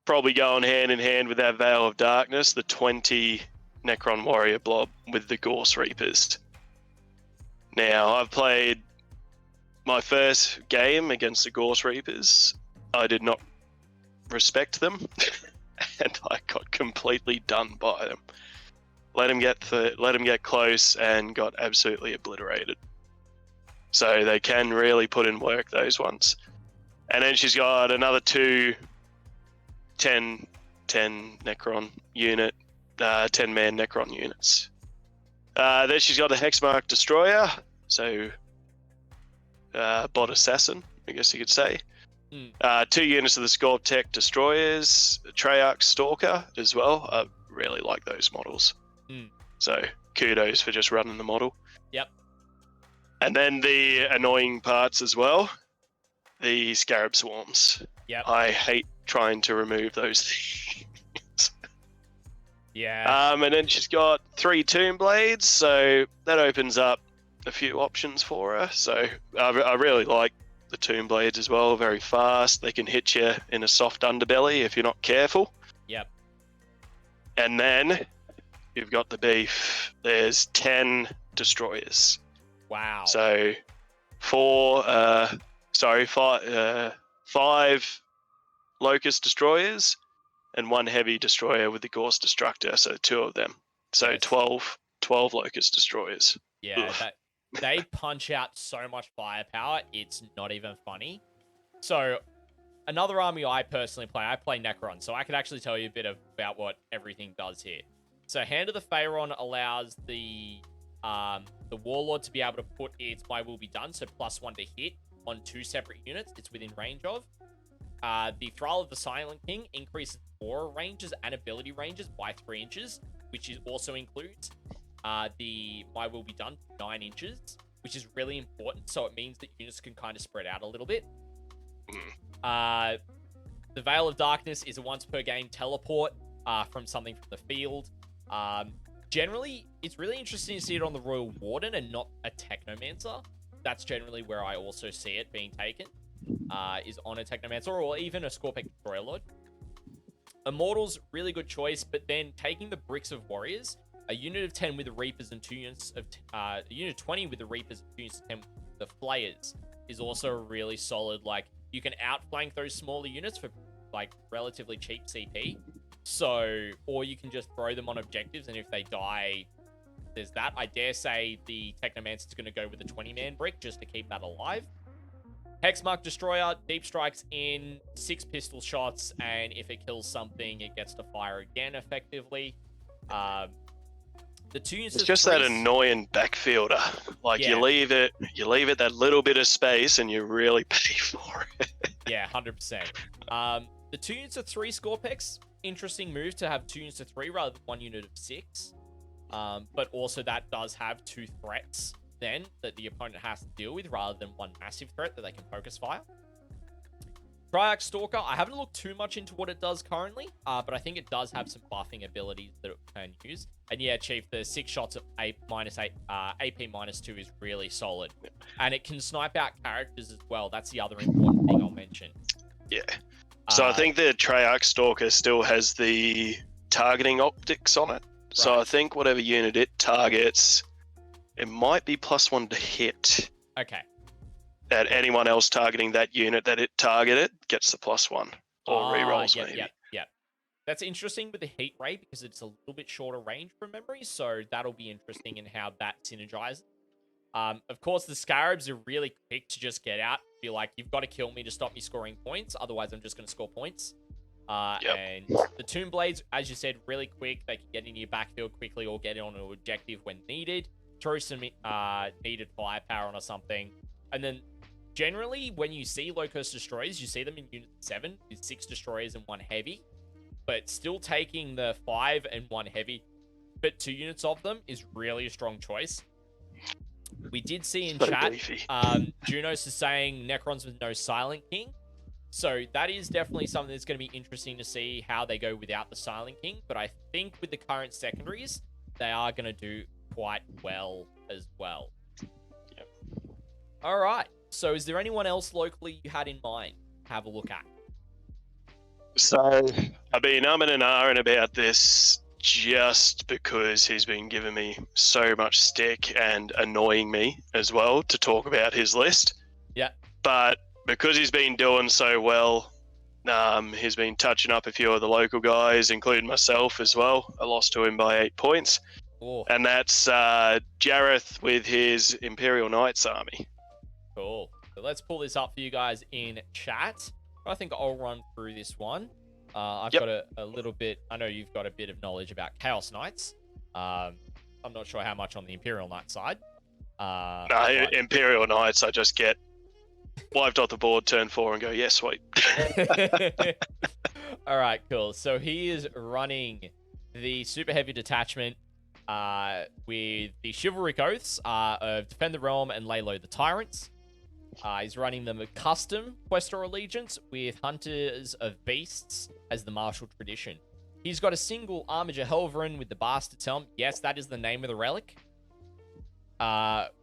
probably going hand in hand with that Veil of Darkness, the 20 Necron Warrior Blob with the Gorse Reapers. Now, I've played my first game against the Gorse Reapers. I did not respect them, and I got completely done by them. Let them get close and got absolutely obliterated. So they can really put in work, those ones. And then she's got another 2 10 Necron unit, 10-man Necron units. Then she's got the Hexmark Destroyer, so bot assassin, I guess you could say. 2 units of the Scorptech Destroyers, Treyarch Stalker as well. I really like those models. So kudos for just running the model. Yep. And then the annoying parts as well, the Scarab Swarms. Yep. I hate trying to remove those things. Yeah. And then she's got 3 Tomb Blades, so that opens up a few options for her. So I really like the Tomb Blades as well, very fast. They can hit you in a soft underbelly if you're not careful. Yep. And then you've got the beef. There's 10 destroyers. Wow. So 5 Locust Destroyers and 1 Heavy Destroyer with the Gorse Destructor, so 2 of them. So Yes. 12 Locust Destroyers. Yeah, they punch out so much firepower, it's not even funny. So, another army I personally play, I play Necron, so I could actually tell you a bit about what everything does here. So, Hand of the Pharaon allows the Warlord to be able to put its My Will Be Done, so +1 to hit on 2 separate units it's within range of. The Thrall of the Silent King increases aura ranges and ability ranges by 3 inches, which also includes the My Will Be Done 9 inches, which is really important. So it means that units can kind of spread out a little bit. The Veil of Darkness is a once per game teleport from something from the field. Generally, it's really interesting to see it on the Royal Warden and not a Technomancer. That's generally where I also see it being taken, is on a Technomancer or even a Scorpec Destroyer Lord. Immortals, really good choice, but then taking the Bricks of Warriors, a unit of 10 with the Reapers and 2 units of a unit of 20 with the Reapers and 2 units of 10 with the Flayers is also really solid. Like, you can outflank those smaller units for like relatively cheap CP. So, or you can just throw them on objectives, and if they die, there's that. I dare say the Technomancer is going to go with the 20-man brick just to keep that alive. Hexmark Destroyer, deep strikes in 6 pistol shots, and if it kills something, it gets to fire again effectively. The 2 units it's just that annoying backfielder. Like, Yeah. you leave it that little bit of space, and you really pay for it. Yeah, 100%. The 2 units of 3 Scorpex, interesting move to have 2 units of 3 rather than 1 unit of 6. But also that does have 2 threats then that the opponent has to deal with rather than 1 massive threat that they can focus fire. Treyarch Stalker, I haven't looked too much into what it does currently, but I think it does have some buffing abilities that it can use. And yeah, Chief, the 6 shots of AP -2 is really solid. And it can snipe out characters as well. That's the other important thing I'll mention. Yeah. So I think the Treyarch Stalker still has the targeting optics on it. So I think whatever unit it targets, it might be +1 to hit. Okay. That anyone else targeting that unit that it targeted gets the +1. Or rerolls, maybe. Yep. That's interesting with the heat ray because it's a little bit shorter range from memory, so that'll be interesting in how that synergizes. Of course, the Scarabs are really quick to just get out. Feel like you've got to kill me to stop me scoring points, otherwise I'm just going to score points. And the Tomb Blades, as you said, really quick. They can get into your backfield quickly or get on an objective when needed. Throw some needed firepower on or something. And then generally, when you see low-cost destroyers, you see them in Unit 7 with 6 destroyers and 1 heavy. But still taking the 5 and 1 heavy, but 2 units of them is really a strong choice. We did see in chat, Junos is saying Necrons with no Silent King. So that is definitely something that's going to be interesting to see how they go without the Silent King. But I think with the current secondaries, they are going to do quite well as well. Yep. All right. So is there anyone else locally you had in mind to have a look at? So I've been umming and ahhing about this just because he's been giving me so much stick and annoying me as well to talk about his list. Yeah. But because he's been doing so well, he's been touching up a few of the local guys, including myself as well. I lost to him by 8 points. Oh. And that's Jareth with his Imperial Knights army. Cool. So let's pull this up for you guys in chat. I think I'll run through this one. I've got a little bit... I know you've got a bit of knowledge about Chaos Knights. I'm not sure how much on the Imperial Knight side. But... Imperial Knights, I just get wiped off the board, turn 4, and go, yes, sweet. All right, cool. So he is running the Super Heavy Detachment with the Chivalric Oaths of Defend the Realm and Lay Low the Tyrants. He's running them a custom Questor Allegiance with Hunters of Beasts as the martial tradition. He's got a single Armiger Helverin with the Bastard's Helm. Yes, that is the name of the relic.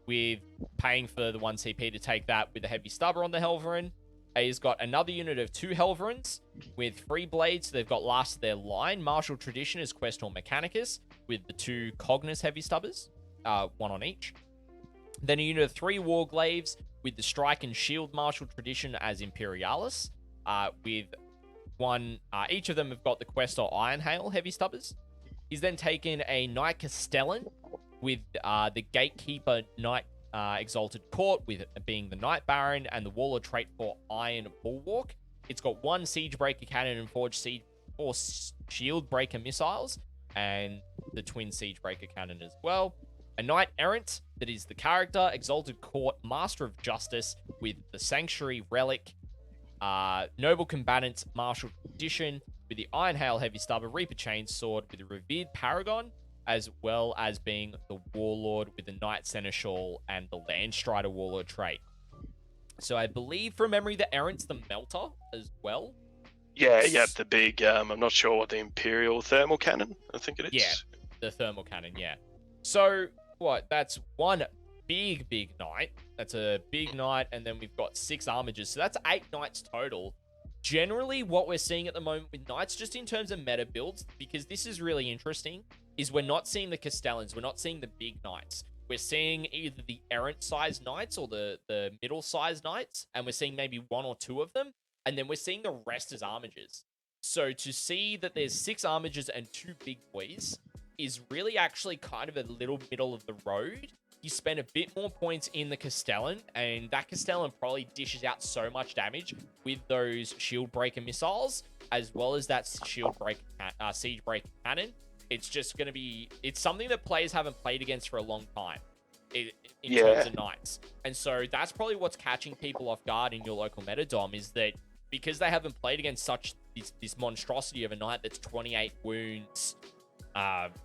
With paying for the 1 CP to take that with a heavy stubber on the Helverin. He's got another unit of 2 Helverins with 3 blades. So they've got last of their line. Martial tradition is Questor Mechanicus with the 2 Cognus heavy stubbers, 1 on each. Then a unit of 3 Warglaves with the Strike and Shield martial tradition as Imperialis, with 1, each of them have got the Questor Iron Hail heavy stubbers. He's then taken a Knight Castellan with the Gatekeeper Knight Exalted Court, with it being the Knight Baron, and the Warlord trait for Iron Bulwark. It's got 1 Siege Breaker Cannon and 4 Shield Breaker missiles, and the Twin Siege Breaker Cannon as well. A Knight Errant that is the character, Exalted Court, Master of Justice with the Sanctuary Relic, Noble Combatant, Martial Tradition with the Iron Hail Heavy Stubber, Reaper Chainsword with the Revered Paragon, as well as being the Warlord with the Knight Seneschal and the Landstrider Warlord trait. So I believe from memory the Errant's the Melter as well. Yeah, the big, I'm not sure what the Imperial Thermal Cannon, I think it is. Yeah, the Thermal Cannon, yeah. So... what? That's 1 big knight. That's a big knight, and then we've got 6 armigers. So that's 8 knights total. Generally, what we're seeing at the moment with knights, just in terms of meta builds, because this is really interesting, is we're not seeing the Castellans. We're not seeing the big knights. We're seeing either the errant-sized knights or the middle-sized knights, and we're seeing maybe 1 or 2 of them, and then we're seeing the rest as armigers. So to see that there's 6 armigers and 2 big boys is really actually kind of a little middle of the road. You spend a bit more points in the Castellan, and that Castellan probably dishes out so much damage with those Shield Breaker missiles, as well as that Siege Breaker Cannon. It's just going to be... it's something that players haven't played against for a long time in terms of knights. And so that's probably what's catching people off guard in your local meta, Dom, is that because they haven't played against such this monstrosity of a knight that's 28 wounds...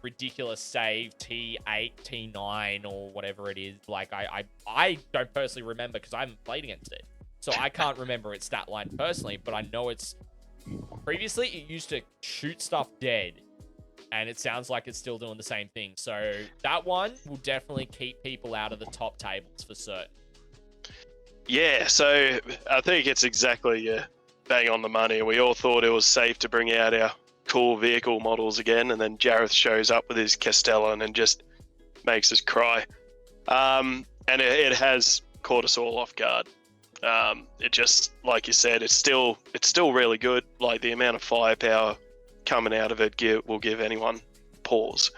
ridiculous save, T8, T9, or whatever it is. Like, I don't personally remember because I haven't played against it. So I can't remember its stat line personally, but I know it's... previously, it used to shoot stuff dead, and it sounds like it's still doing the same thing. So that one will definitely keep people out of the top tables for certain. Yeah, so I think it's exactly bang on the money. We all thought it was safe to bring out our cool vehicle models again, and then Jareth shows up with his Castellan and just makes us cry. And it has caught us all off guard. It just, like you said, it's still really good. Like, the amount of firepower coming out of it will give anyone pause.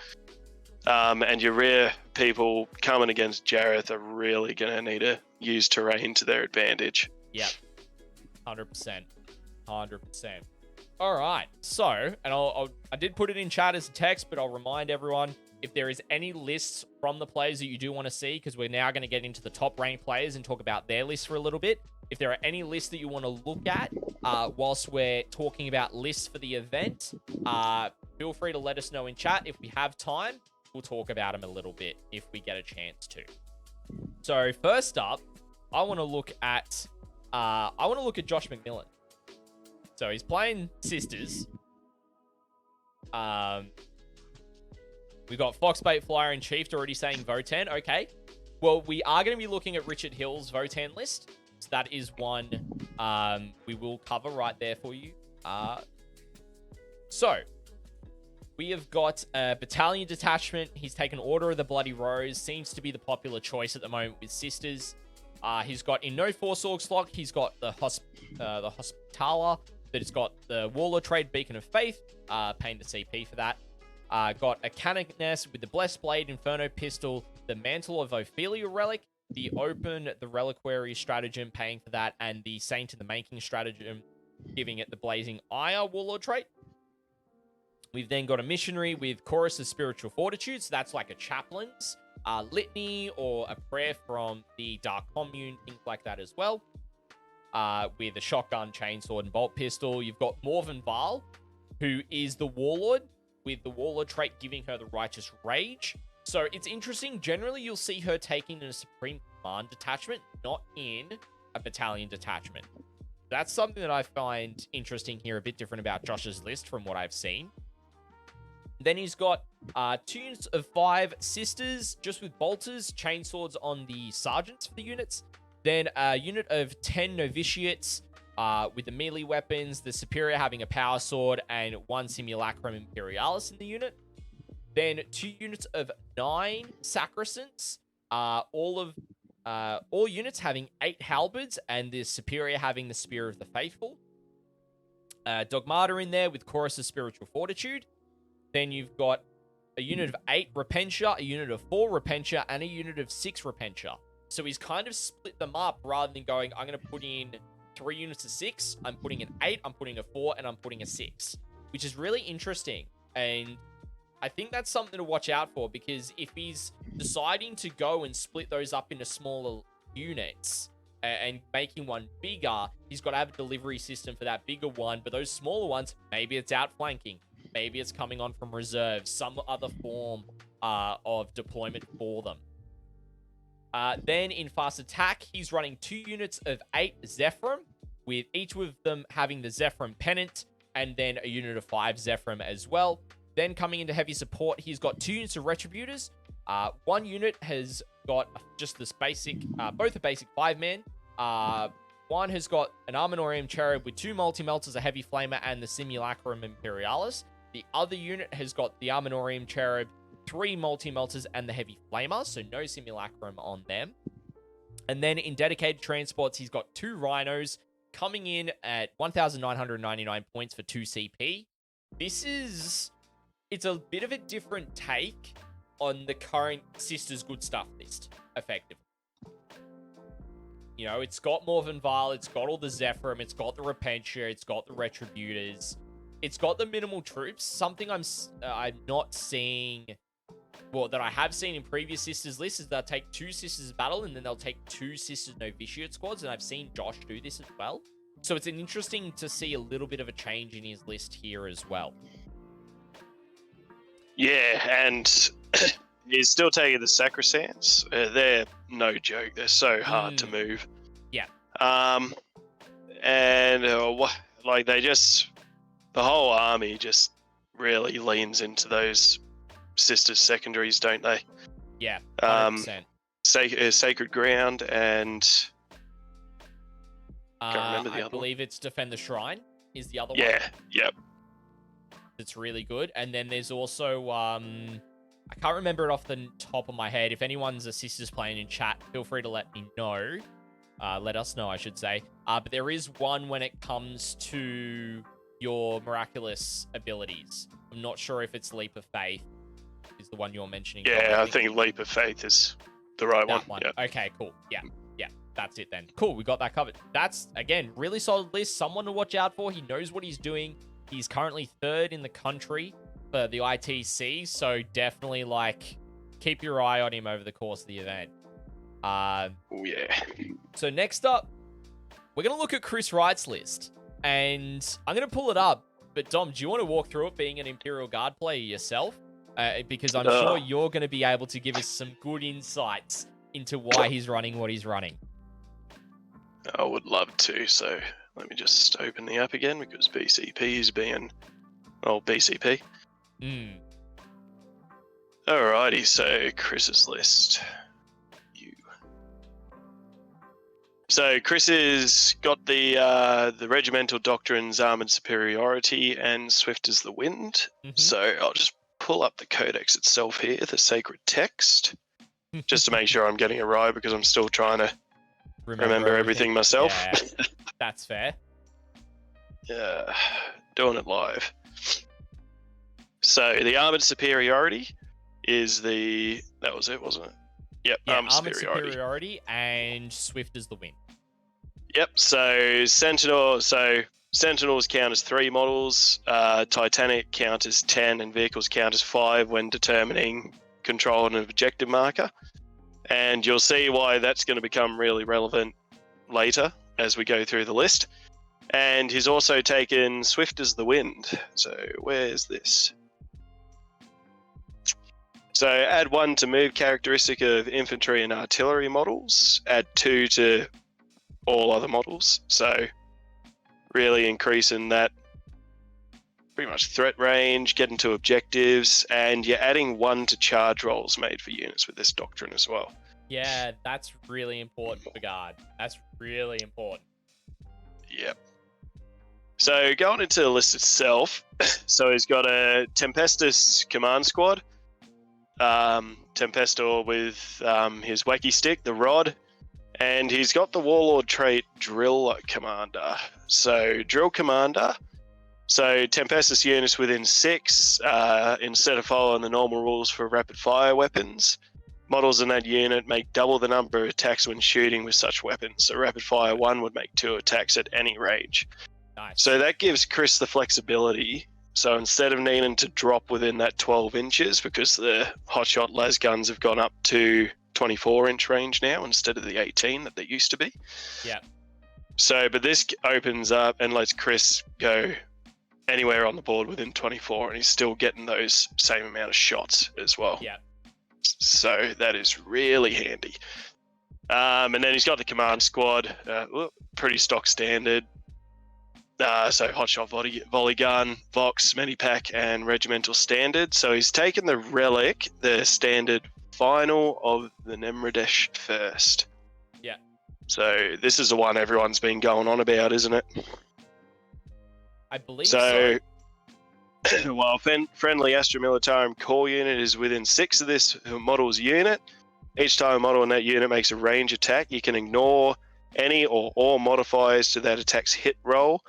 And your rare people coming against Jareth are really going to need to use terrain to their advantage. Yep. 100%. 100%. All right. So, and I did put it in chat as a text, but I'll remind everyone, if there is any lists from the players that you do want to see, because we're now going to get into the top ranked players and talk about their lists for a little bit. If there are any lists that you want to look at whilst we're talking about lists for the event, feel free to let us know in chat. If we have time, we'll talk about them a little bit if we get a chance to. So first up, I want to look at Josh McMillan. So he's playing Sisters. We've got Foxbait, Flyer, and Chief already saying Votan. Okay. Well, we are going to be looking at Richard Hill's Votan list. So that is one we will cover right there for you. So we have got a battalion detachment. He's taken Order of the Bloody Rose. Seems to be the popular choice at the moment with Sisters. He's got in no Force Org slot. He's got the Hospitaller. But it's got the Warlord Trade Beacon of Faith. Paying the CP for that. Got a Canoness with the Blessed Blade, Inferno Pistol, the Mantle of Ophelia Relic, the Open, the Reliquary Stratagem, paying for that, and the Saint in the Making Stratagem, giving it the Blazing Ire Warlord trait. We've then got a Missionary with Chorus of Spiritual Fortitude, so that's like a chaplain's litany or a prayer from the Dark Commune, things like that as well. With a shotgun, chainsword, and bolt pistol. You've got Morven Val, who is the Warlord, with the Warlord trait giving her the Righteous Rage. So it's interesting. Generally, you'll see her taking in a Supreme Command detachment, not in a battalion detachment. That's something that I find interesting here, a bit different about Josh's list from what I've seen. Then he's got 2 units of 5 Sisters, just with bolters, chainswords on the sergeants for the units. Then a unit of 10 Novitiates, with the melee weapons, the Superior having a power sword, and 1 Simulacrum Imperialis in the unit. Then 2 units of 9 Sacrosancts, all units having 8 Halberds, and the Superior having the Spear of the Faithful. Dogmata in there with Chorus of Spiritual Fortitude. Then you've got a unit of 8 Repentia, a unit of 4 Repentia, and a unit of 6 Repentia. So he's kind of split them up rather than going, I'm going to put in 3 units of 6, I'm putting an 8, I'm putting a 4, and I'm putting a 6, which is really interesting. And I think that's something to watch out for, because if he's deciding to go and split those up into smaller units and making one bigger, he's got to have a delivery system for that bigger one. But those smaller ones, maybe it's outflanking, maybe it's coming on from reserve, some other form of deployment for them. Then in Fast Attack, he's running 2 units of 8 Zephyrim, with each of them having the Zephyrim Pennant, and then a unit of 5 Zephyrim as well. Then coming into Heavy Support, he's got 2 units of Retributors. 1 unit has got just this basic, both a basic 5-man. One has got an Arminorium Cherub with 2 Multi-Melters, a Heavy Flamer, and the Simulacrum Imperialis. The other unit has got the Arminorium Cherub, 3 Multi-Melters, and the Heavy Flamer, so no Simulacrum on them. And then in Dedicated Transports, he's got 2 Rhinos coming in at 1,999 points for 2 CP. It's a bit of a different take on the current Sisters Good Stuff list, effectively. You know, it's got Morven Val, it's got all the Zephyrim, it's got the Repentia, it's got the Retributors, it's got the minimal troops. Something I'm not seeing, well, that I have seen in previous Sisters lists is they'll take 2 Sisters Battle and then they'll take 2 Sisters Novitiate squads, and I've seen Josh do this as well. So it's interesting to see a little bit of a change in his list here as well. Yeah, and he's still taking the Sacrosancts. They're no joke. They're so hard to move. Yeah. And like the whole army just really leans into those Sisters secondaries, don't they? Yeah, 100%. Sacred Ground and Can't remember the I other one. believe it's Defend the Shrine is the other one. Yeah, yep. It's really good. And then there's also, I can't remember it off the top of my head. If anyone's a sisters playing in chat, feel free to let me know. Let us know, I should say. But there is one when it comes to your miraculous abilities. I'm not sure if it's Leap of Faith is the one you're mentioning. Yeah, I think Leap of Faith is the right one. Yep. Okay, cool. Yeah, that's it then. Cool, we got that covered. That's, again, really solid list. Someone to watch out for. He knows what he's doing. He's currently 3rd in the country for the ITC, so definitely, like, keep your eye on him over the course of the event. Oh, yeah. So next up, we're going to look at Chris Wright's list, and I'm going to pull it up, but Dom, do you want to walk through it being an Imperial Guard player yourself? Because I'm sure you're going to be able to give us some good insights into why he's running what he's running. I would love to, so let me just open the app again because BCP is being BCP. Alrighty, so Chris's list. So Chris has got the regimental doctrines, armored superiority, and swift as the wind. So I'll just pull up the codex itself here, the sacred text, just to make sure I'm getting it right because I'm still trying to remember everything myself. Yeah, that's fair. Yeah, doing it live. So the armored superiority is that was it, wasn't it? Yep, yeah, armored superiority and swift as the wind. Yep, so Sentinels count as 3 models, Titanic count as 10, and vehicles count as 5 when determining control and an objective marker. And you'll see why that's going to become really relevant later as we go through the list. And he's also taken Swift as the Wind. So where's this? So add 1 to move characteristic of infantry and artillery models. Add 2 to all other models. So really increasing that pretty much threat range, getting to objectives, and you're adding 1 to charge rolls made for units with this doctrine as well. Yeah, that's really important for Guard. That's really important. Yep. So going into the list itself, so he's got a Tempestus command squad. Tempestor with his wacky stick, the rod, and he's got the warlord trait drill commander. So drill commander. So Tempestus units within 6, instead of following the normal rules for rapid fire weapons, models in that unit make double the number of attacks when shooting with such weapons. So rapid fire 1 would make 2 attacks at any range. Nice. So that gives Chris the flexibility. So instead of needing to drop within that 12 inches, because the hotshot las guns have gone up to 24-inch range now instead of the 18 that they used to be. Yeah. So, but this opens up and lets Chris go anywhere on the board within 24, and he's still getting those same amount of shots as well. Yeah. So that is really handy. And then he's got the command squad, pretty stock standard. So hotshot volley gun, Vox, Medipack, and regimental standard. So he's taken the relic, the standard final of the Nemradesh first. Yeah. So this is the one everyone's been going on about, isn't it? I believe so. While friendly Astra Militarum core unit is within 6 of this model's unit, each time a model in that unit makes a range attack, you can ignore any or all modifiers to that attack's hit roll.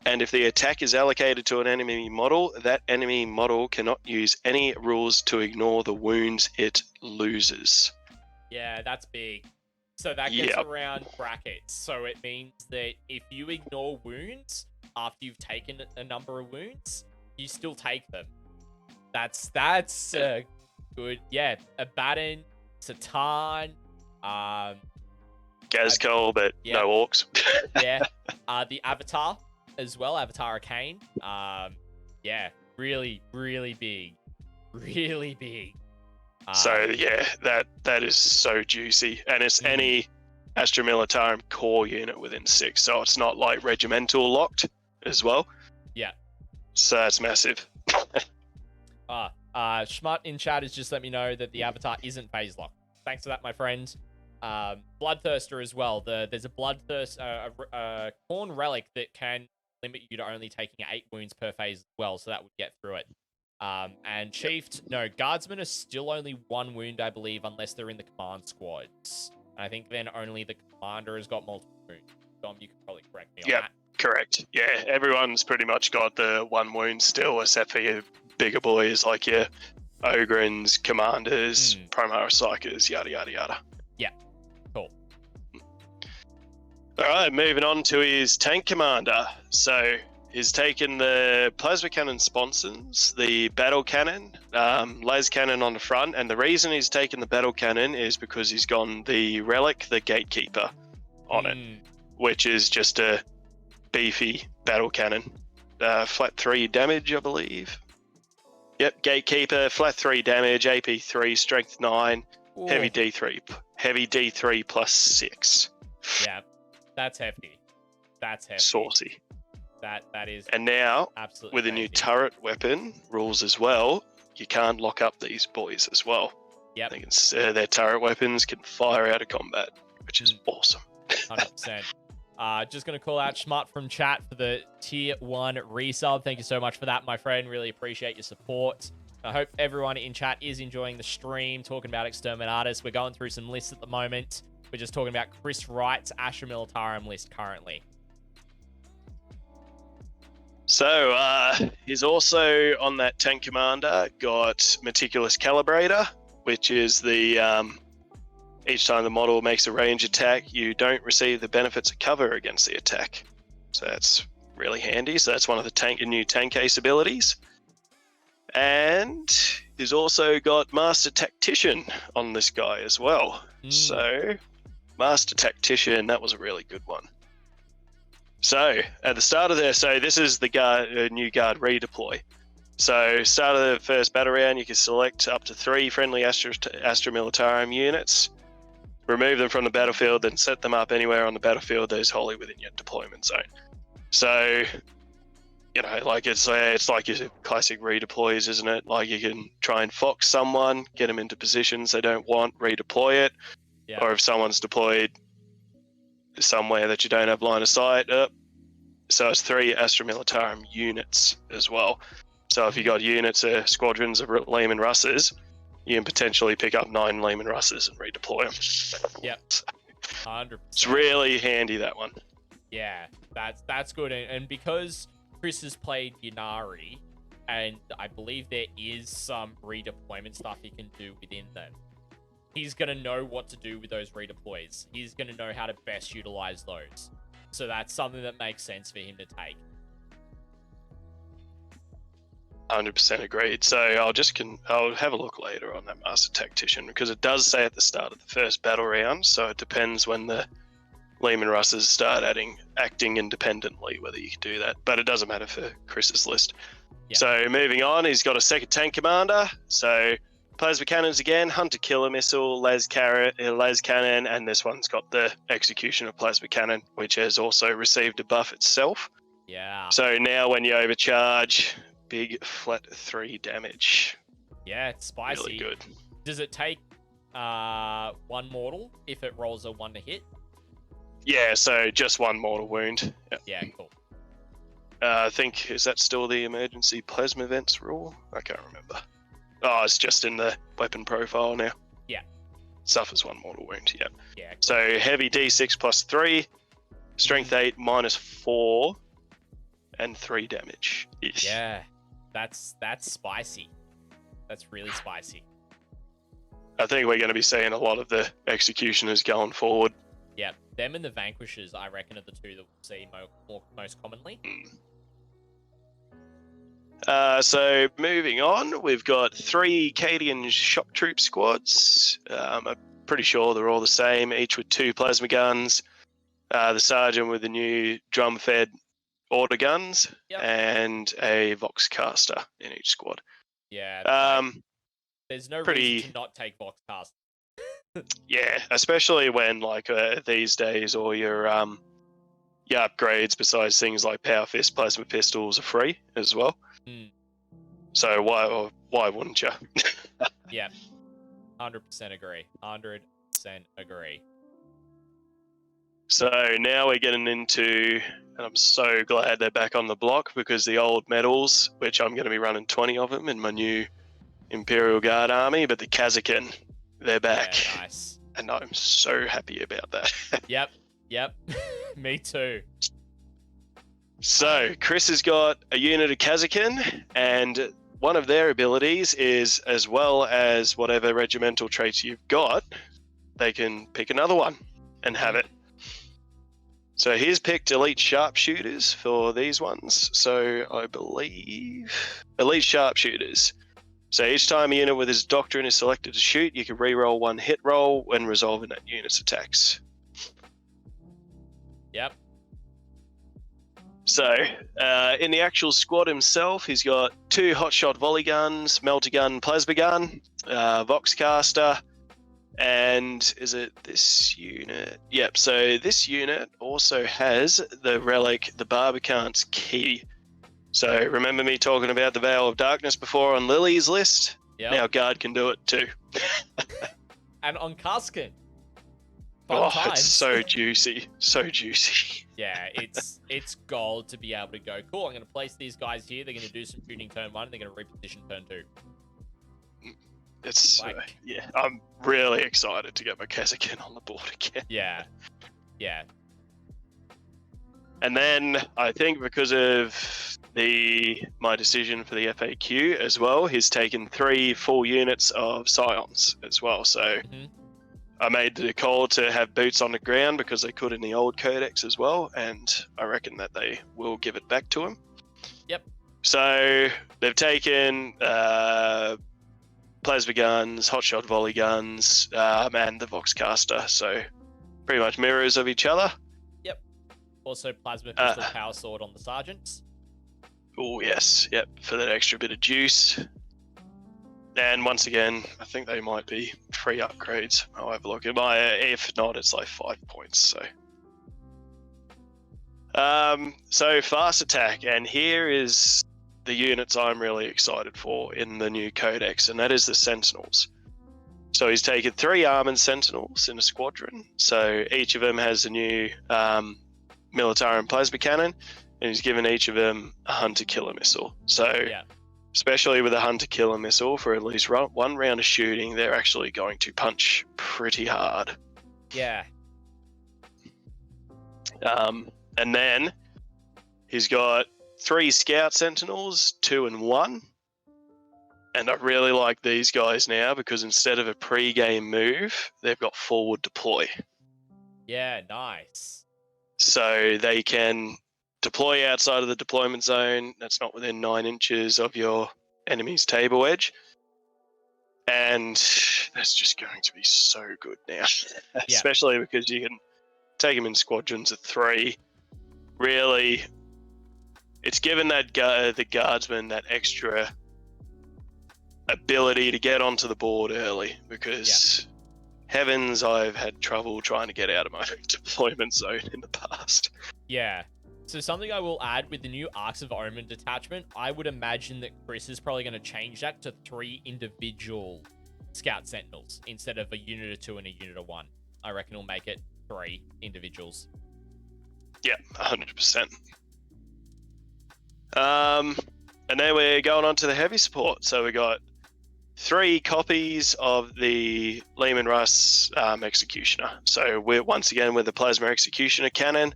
And if the attack is allocated to an enemy model, that enemy model cannot use any rules to ignore the wounds it loses. Yeah, that's big. So that gets around brackets. So it means that if you ignore wounds after you've taken a number of wounds, you still take them. That's good. Yeah, Abaddon, Satan, Gazkul, but no orcs. Yeah, the Avatar as well, Avatar Arcane. Really, really big. Really big. So yeah, that is so juicy, and it's any Astra Militarum core unit within 6, so it's not like regimental locked as well. Yeah. So that's massive. Schmut in chat has just let me know that the Avatar isn't phase locked. Thanks for that, my friend. Bloodthirster as well. There's a Bloodthirst, Corn Relic that can limit you to only taking 8 wounds per phase as well, so that would get through it. And Chiefed, no, Guardsmen are still only 1 wound, I believe, unless they're in the command squads. And I think then only the commander has got multiple wounds. Dom, you can probably correct me on that. Correct. Yeah, everyone's pretty much got the 1 wound still, except for your bigger boys like your Ogrins, Commanders, Primaris Psychers, yada yada yada. Yeah, cool. Alright, moving on to his tank commander. So he's taken the Plasma Cannon sponsons, the Battle Cannon, Las Cannon on the front, and the reason he's taken the Battle Cannon is because he's gone the Relic, the Gatekeeper, on it, which is just a beefy Battle Cannon. Flat 3 damage, I believe. Yep, Gatekeeper, flat 3 damage, AP 3, Strength 9, Ooh. Heavy D3 plus 6. Yeah, that's hefty. That's hefty. Saucy. That is. And now, absolutely with a new turret weapon rules as well, you can't lock up these boys as well. Yep. They can, their turret weapons can fire out of combat, which is awesome. 100%. Just going to call out Schmut from chat for the tier 1 resub. Thank you so much for that, my friend. Really appreciate your support. I hope everyone in chat is enjoying the stream, talking about Exterminatus. We're going through some lists at the moment. We're just talking about Chris Wright's Astra Militarum list currently. So, he's also on that tank commander, got Meticulous Calibrator, which is the, each time the model makes a range attack, you don't receive the benefits of cover against the attack. So that's really handy. So that's one of the new tank case abilities. And he's also got Master Tactician on this guy as well. So, Master Tactician, that was a really good one. So, at the start of this is the new guard redeploy. So, start of the first battle round, you can select up to 3 friendly Astra Militarum units, remove them from the battlefield, then set them up anywhere on the battlefield that is wholly within your deployment zone. So, you know, like it's like your classic redeploys, isn't it? Like you can try and fox someone, get them into positions they don't want, redeploy it. Yeah. Or if someone's deployed somewhere that you don't have line of sight, so it's 3 Astra Militarum units as well. So if you got units of squadrons of Lehman Russes, you can potentially pick up 9 Lehman Russes and redeploy them. Yep. 100%. It's really handy, that one. Yeah, that's good. And because Chris has played Ynnari, and I believe there is some redeployment stuff he can do within them, he's going to know what to do with those redeploys. He's going to know how to best utilize those. So that's something that makes sense for him to take. 100% agreed. So I'll have a look later on that Master Tactician, because it does say at the start of the first battle round, so it depends when the Lehman Russes start acting independently whether you can do that, but it doesn't matter for Chris's list. Yeah. So moving on, he's got a second tank commander, so Plasma Cannons again, Hunter Killer Missile, Las Cannon, and this one's got the Execution of Plasma Cannon, which has also received a buff itself. Yeah. So now when you overcharge, big flat 3 damage. Yeah, it's spicy. Really good. Does it take 1 mortal if it rolls a 1 to hit? Yeah, so just 1 mortal wound. Yep. Yeah, cool. I think, is that still the emergency plasma events rule? I can't remember. Oh, it's just in the weapon profile now. Yeah. Suffers 1 mortal wound, yep. Yeah. Cool. So heavy D6 plus 3, strength 8 minus 4, and 3 damage. Yeah, that's spicy. That's really spicy. I think we're going to be seeing a lot of the executioners going forward. Yeah, them and the Vanquishers, I reckon, are the 2 that we'll see most commonly. So moving on, we've got 3 Cadian shock troop squads. I'm pretty sure they're all the same, each with 2 plasma guns. The sergeant with the new drum-fed order guns, yep, and a Vox caster in each squad. Yeah. There's no reason to not take Vox caster. Yeah, especially when these days all your upgrades besides things like Power Fist, Plasma Pistols are free as well. So why wouldn't you? Yeah, 100% agree. 100% agree. So now we're getting into, and I'm so glad they're back on the block, because the old medals, which I'm going to be running 20 of them in my new Imperial Guard army, but the Kazakin, they're back. Yeah, nice. And I'm so happy about that. Yep. Me too. So Chris has got a unit of Kazakin, and one of their abilities is, as well as whatever regimental traits you've got, they can pick another one and have it. So he's picked elite sharpshooters for these ones. So I believe elite sharpshooters. So each time a unit with his doctrine is selected to shoot, you can re-roll one hit roll when resolving that unit's attacks. Yep. So in the actual squad himself, he's got 2 hotshot volley guns, melter gun, plasma gun, Voxcaster, and is it this unit? Yep, so this unit also has the relic, the Barbican's Key. So remember me talking about the Veil of Darkness before on Lily's list? Yep. Now Guard can do it too. And on Kaskin. It's so juicy. So juicy. Yeah, it's gold to be able to go, cool, I'm going to place these guys here, they're going to do some shooting turn 1, and they're going to reposition turn 2. It's yeah, I'm really excited to get my Kazakin on the board again. Yeah. And then I think because of my decision for the FAQ as well, he's taken 3 full units of Scions as well. So I made the call to have boots on the ground because they could in the old codex as well, and I reckon that they will give it back to him. Yep. So they've taken plasma guns, hotshot volley guns, and the Voxcaster. So pretty much mirrors of each other. Yep. Also plasma pistol power sword on the sergeants. Oh yes, yep, for that extra bit of juice. And once again, I think they might be free upgrades. I'll have a look. If not, it's like 5 points. So fast attack, and here is the units I'm really excited for in the new codex, and that is the Sentinels. So he's taken 3 armored Sentinels in a squadron. So each of them has a new Militarum plasma cannon, and he's given each of them a hunter killer missile. So especially with a hunter killer missile, for at least 1 round of shooting, they're actually going to punch pretty hard. Yeah. And then he's got 3 scout sentinels, 2 and 1. And I really like these guys now because instead of a pre-game move, they've got forward deploy. Yeah, nice. So they can deploy outside of the deployment zone that's not within 9 inches of your enemy's table edge. And that's just going to be so good now. Especially because you can take them in squadrons of 3. Really, it's given that the guardsman that extra ability to get onto the board early because heavens, I've had trouble trying to get out of my deployment zone in the past. Yeah. So something I will add with the new Arcs of Omen detachment, I would imagine that Chris is probably going to change that to 3 individual Scout Sentinels instead of a unit of 2 and a unit of 1. I reckon he'll make it 3 individuals. Yeah, 100%. And then we're going on to the heavy support. So we got 3 copies of the Lehman Russ Executioner. So we're once again with the Plasma Executioner cannon.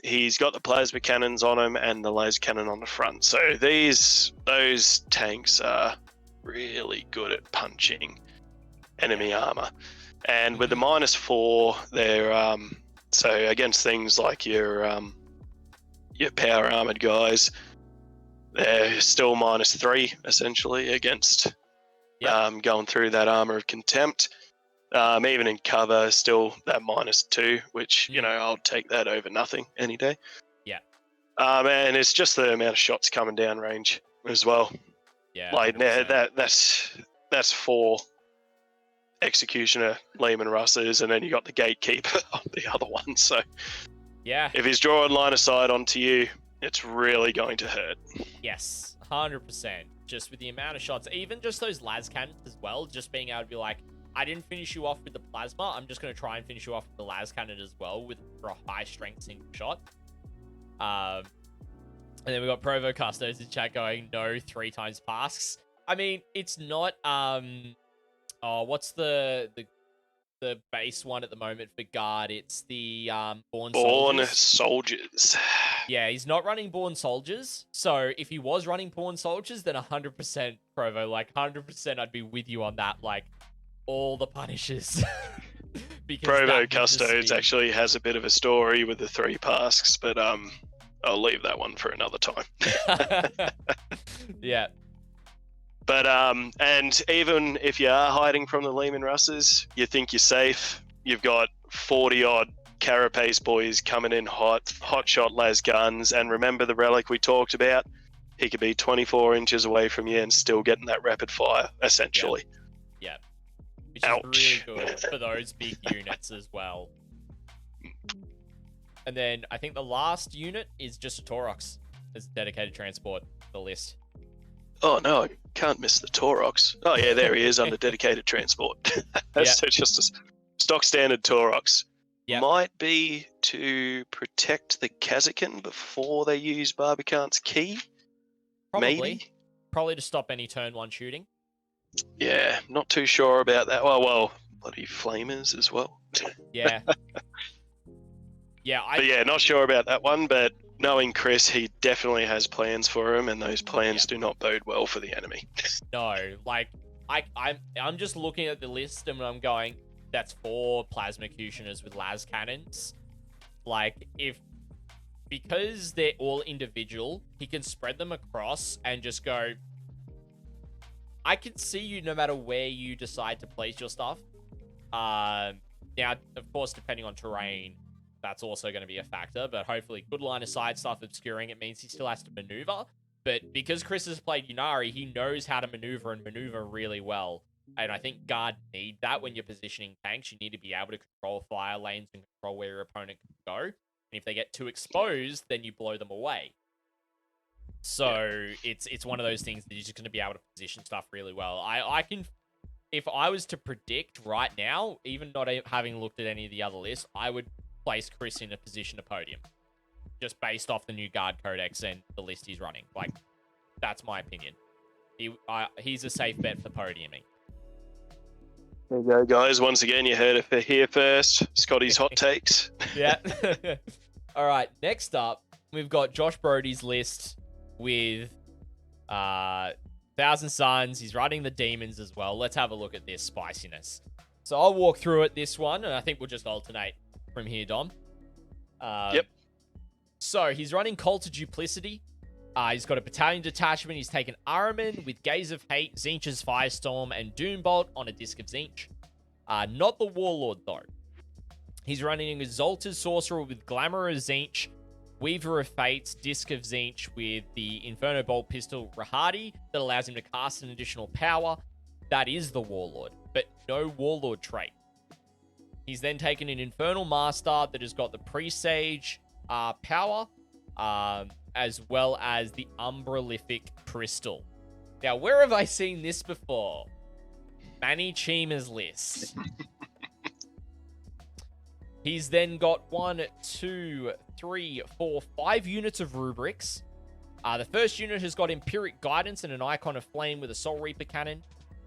He's got the plasma cannons on him and the laser cannon on the front. So those tanks are really good at punching enemy armor. And with the -4, they're so against things like your power armored guys, they're still -3 essentially against going through that armor of contempt. Even in cover, still that -2, which, I'll take that over nothing any day. Yeah. And it's just the amount of shots coming down range as well. Yeah. Like, that's 4 Executioner Lehman Russes, and then you got the Gatekeeper on the other one. So, if he's drawing line of sight onto you, it's really going to hurt. Yes, 100%. Just with the amount of shots, even just those las cannons as well, just being able to be like, I didn't finish you off with the plasma. I'm just going to try and finish you off with the las cannon as well for a high strength single shot. And then we got Provo Custos in chat going, no 3 times pasks. I mean, it's not, what's the base one at the moment for guard? It's the Born Soldiers. Yeah, he's not running Born Soldiers. So if he was running Born Soldiers, then 100% Provo, like 100% I'd be with you on that. Like all the punishes. Provo Custodes actually has a bit of a story with the 3 pasks, but I'll leave that one for another time. Yeah. But and even if you are hiding from the Lehman Russes, you think you're safe. You've got 40 odd Carapace boys coming in hot shot las guns, and remember the relic we talked about? He could be 24 inches away from you and still getting that rapid fire, essentially. Yeah. Which is really good for those big units as well. And then I think the last unit is just a Taurox as dedicated transport for the list. Oh no, I can't miss the Taurox. Oh yeah, there he is under dedicated transport. That's just a stock standard Taurox. Yep. Might be to protect the Kazakin before they use Barbican's key. Maybe. Probably to stop any turn 1 shooting. Yeah, not too sure about that. Well, bloody flamers as well. Yeah. Yeah, not sure about that one, but knowing Chris, he definitely has plans for him, and those plans do not bode well for the enemy. No, like I'm just looking at the list and I'm going, that's 4 Plasmacutioners with las cannons. Like, because they're all individual, he can spread them across and just go, I can see you no matter where you decide to place your stuff. Now, of course, depending on terrain, that's also going to be a factor, but hopefully good line of sight stuff obscuring it means he still has to maneuver. But because Chris has played Ynnari, he knows how to maneuver really well. And I think guard need that when you're positioning tanks. You need to be able to control fire lanes and control where your opponent can go. And if they get too exposed, then you blow them away. So it's one of those things that you're just going to be able to position stuff really well. I can, if I was to predict right now, even not having looked at any of the other lists, I would place Chris in a position of podium, just based off the new guard codex and the list he's running. Like, that's my opinion. He's a safe bet for podiuming. There you go, guys. Once again, you heard it here first. Scotty's hot takes. Yeah. All right. Next up, we've got Josh Brody's list with Thousand Suns. He's running the demons as well. Let's have a look at this spiciness. So I'll walk through it this one, and I think we'll just alternate from here, Dom. Yep. So he's running Cult of Duplicity. He's got a battalion detachment. He's taken Araman with Gaze of Hate, Zinch's Firestorm, and Doombolt on a Disc of Zinch. Not the Warlord, though. He's running Exalted Sorcerer with Glamour of Zinch, Weaver of Fates, Disc of Zinch with the Inferno Bolt Pistol Rahadi that allows him to cast an additional power. That is the Warlord, but no Warlord trait. He's then taken an Infernal Master that has got the Presage power, as well as the Umbralific Crystal. Now, where have I seen this before? Manny Chima's list. He's then got 1, 2, 3, 4, 5 units of rubrics. The first unit has got Empiric Guidance and an Icon of Flame with a Soul Reaper cannon.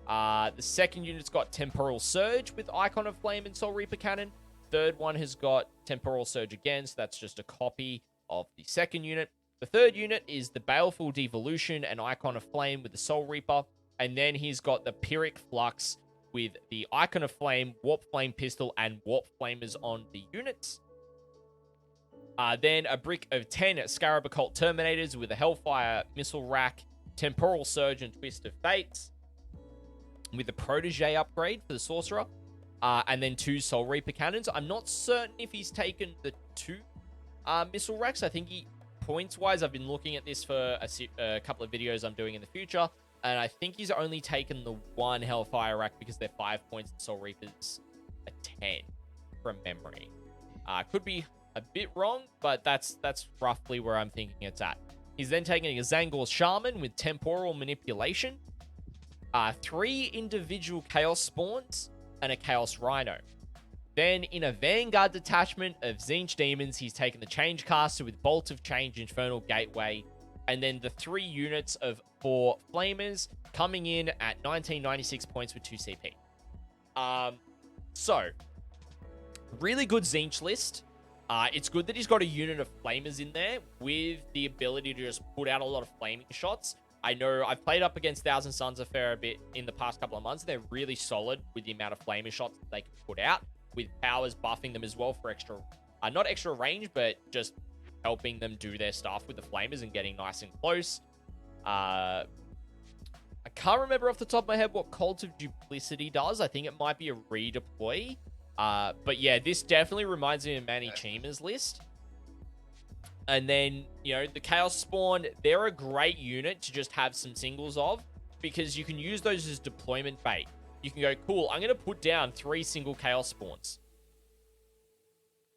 The second unit's got Temporal Surge with Icon of Flame and Soul Reaper cannon. Third one has got Temporal Surge again, so that's just a copy of the second unit. The third unit is the Baleful Devolution and Icon of Flame with the Soul Reaper. And then he's got the Pyrrhic Flux with the Icon of Flame, Warp Flame Pistol, and Warp Flamers on the units. Then a brick of 10 Scarab Occult Terminators with a Hellfire Missile Rack, Temporal Surge, and Twist of Fates. With the Protege upgrade for the Sorcerer. And then 2 Soul Reaper Cannons. I'm not certain if he's taken the 2 Missile Racks. I think he... Points-wise, I've been looking at this for a couple of videos I'm doing in the future, and I think he's only taken the 1 Hellfire Rack because they're 5 points and Soul Reaper's a 10 from memory. Could be a bit wrong, but that's roughly where I'm thinking it's at. He's then taking a Zangor Shaman with Temporal Manipulation, 3 individual Chaos Spawns, and a Chaos Rhino. Then in a Vanguard detachment of Tzeentch Demons, he's taken the Changecaster with Bolt of Change, Infernal Gateway, and then the 3 units of 4 Flamers coming in at 1996 points with 2 CP. So, really good Tzeentch list. It's good that he's got a unit of Flamers in there with the ability to just put out a lot of flaming shots. I know I've played up against Thousand Suns a fair bit in the past couple of months. They're really solid with the amount of flamer shots that they can put out, with powers buffing them as well for extra, not extra range, but just helping them do their stuff with the flamers and getting nice and close. I can't remember off the top of my head what Cult of Duplicity does. I think it might be a redeploy. But yeah, this definitely reminds me of Manny Chima's list. And then, you know, the Chaos Spawn, they're a great unit to just have some singles of, because you can use those as deployment bait. You can go, cool, I'm going to put down 3 single Chaos Spawns.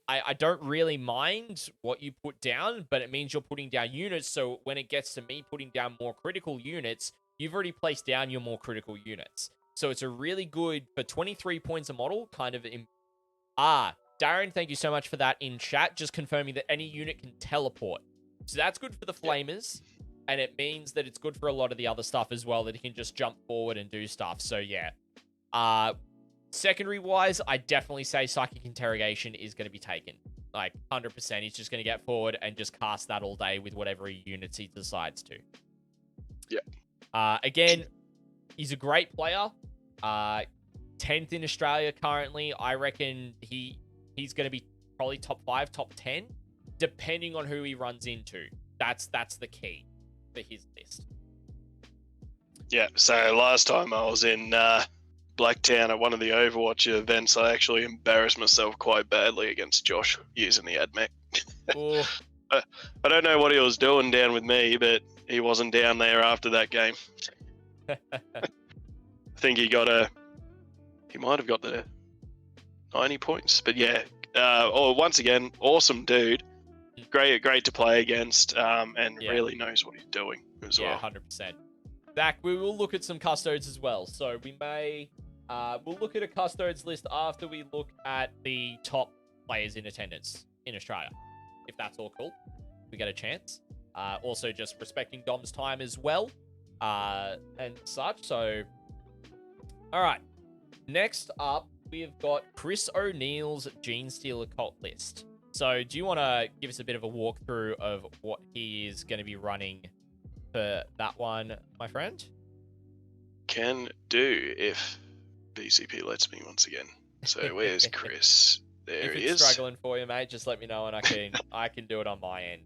I don't really mind what you put down, but it means you're putting down units, so when it gets to me putting down more critical units, you've already placed down your more critical units. So it's a really good, for 23 points a model, kind of... Darren, thank you so much for that in chat, just confirming that any unit can teleport. So that's good for the Flamers, and it means that it's good for a lot of the other stuff as well, that he can just jump forward and do stuff. So yeah. Secondary-wise, I definitely say Psychic Interrogation is going to be taken. Like, 100%. He's just going to get forward and just cast that all day with whatever units he decides to. Yeah. Again, he's a great player. 10th in Australia currently. I reckon he's going to be probably top 5, top 10, depending on who he runs into. That's the key for his list. Yeah, so last time I was in Blacktown at one of the Overwatch events, I actually embarrassed myself quite badly against Josh using the AdMech. I don't know what he was doing down with me, but he wasn't down there after that game. I think he might have got the 90 points, but yeah. Once again, awesome dude. Great to play against, and really knows what he's doing as well. Yeah, 100%. Zach, we will look at some custodes as well. So we may, we'll look at a custodes list after we look at the top players in attendance in Australia, if that's all cool. We get a chance. Also, just respecting Dom's time as well, and such. So, all right. Next up, we've got Chris O'Neill's Gene Stealer cult list. So, do you want to give us a bit of a walkthrough of what he is going to be running for that one, my friend? Can do, if BCP lets me once again. So where's Chris? There if he it's is. struggling for you, mate, just let me know and I can do it on my end.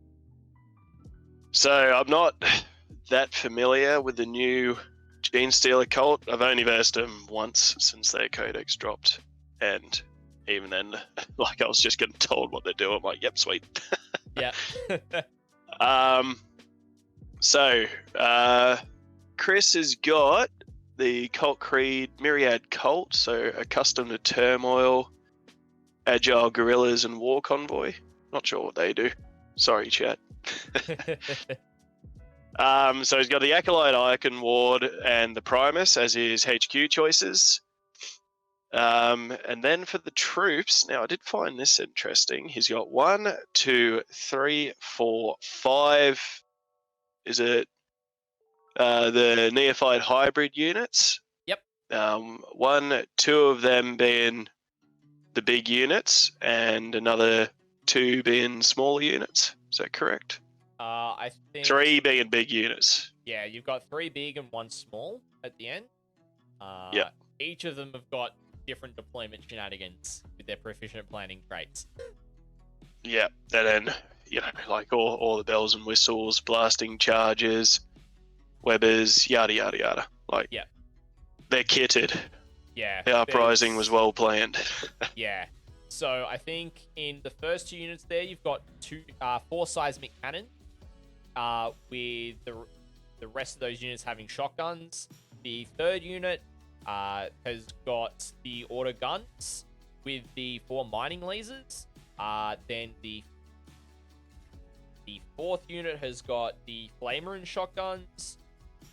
So I'm not that familiar with the new Gene Stealer cult. I've only versed them once since their codex dropped, and even then, like, I was just getting told what they're doing. I'm like, yep, sweet. Yeah. So, Chris has got the Cult Creed Myriad Cult, so accustomed to turmoil, agile guerrillas, and war convoy. Not sure what they do. Sorry, chat. So he's got the Acolyte Icon Ward and the Primus as his HQ choices. And then for the troops, now I did find this interesting. He's got 1, 2, 3, 4, 5. Is it the Neophyte Hybrid units? Yep. 1, 2 of them being the big units, and another 2 being smaller units. Is that correct? I think 3 being big units. Yeah, you've got 3 big and 1 small at the end. Yeah. Each of them have got different deployment shenanigans with their proficient planning traits. Yeah, and then, you know, like all the bells and whistles, blasting charges, webbers, yada yada yada. Like, yeah, they're kitted. Yeah, the uprising was well planned. Yeah. So I think in the first 2 units there, you've got 4 seismic cannon, with the rest of those units having shotguns. The third unit has got the auto guns with the 4 mining lasers. Then the fourth unit has got the flamer and shotguns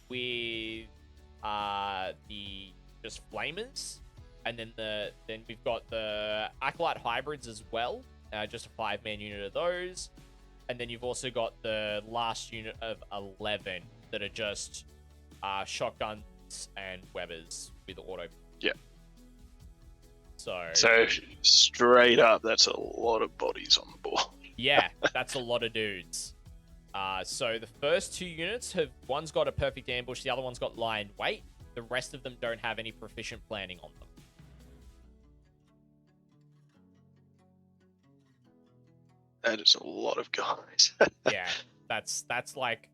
with the just flamers. And then we've got the Acolyte Hybrids as well, just a 5-man unit of those. And then you've also got the last unit of 11 that are just shotguns and Webbers with auto. Yeah. So straight up, that's a lot of bodies on the board. Yeah, that's a lot of dudes. So the first 2 units one's got a perfect ambush, the other one's got lie in wait. The rest of them don't have any proficient planning on them. That is a lot of guys. Yeah, that's like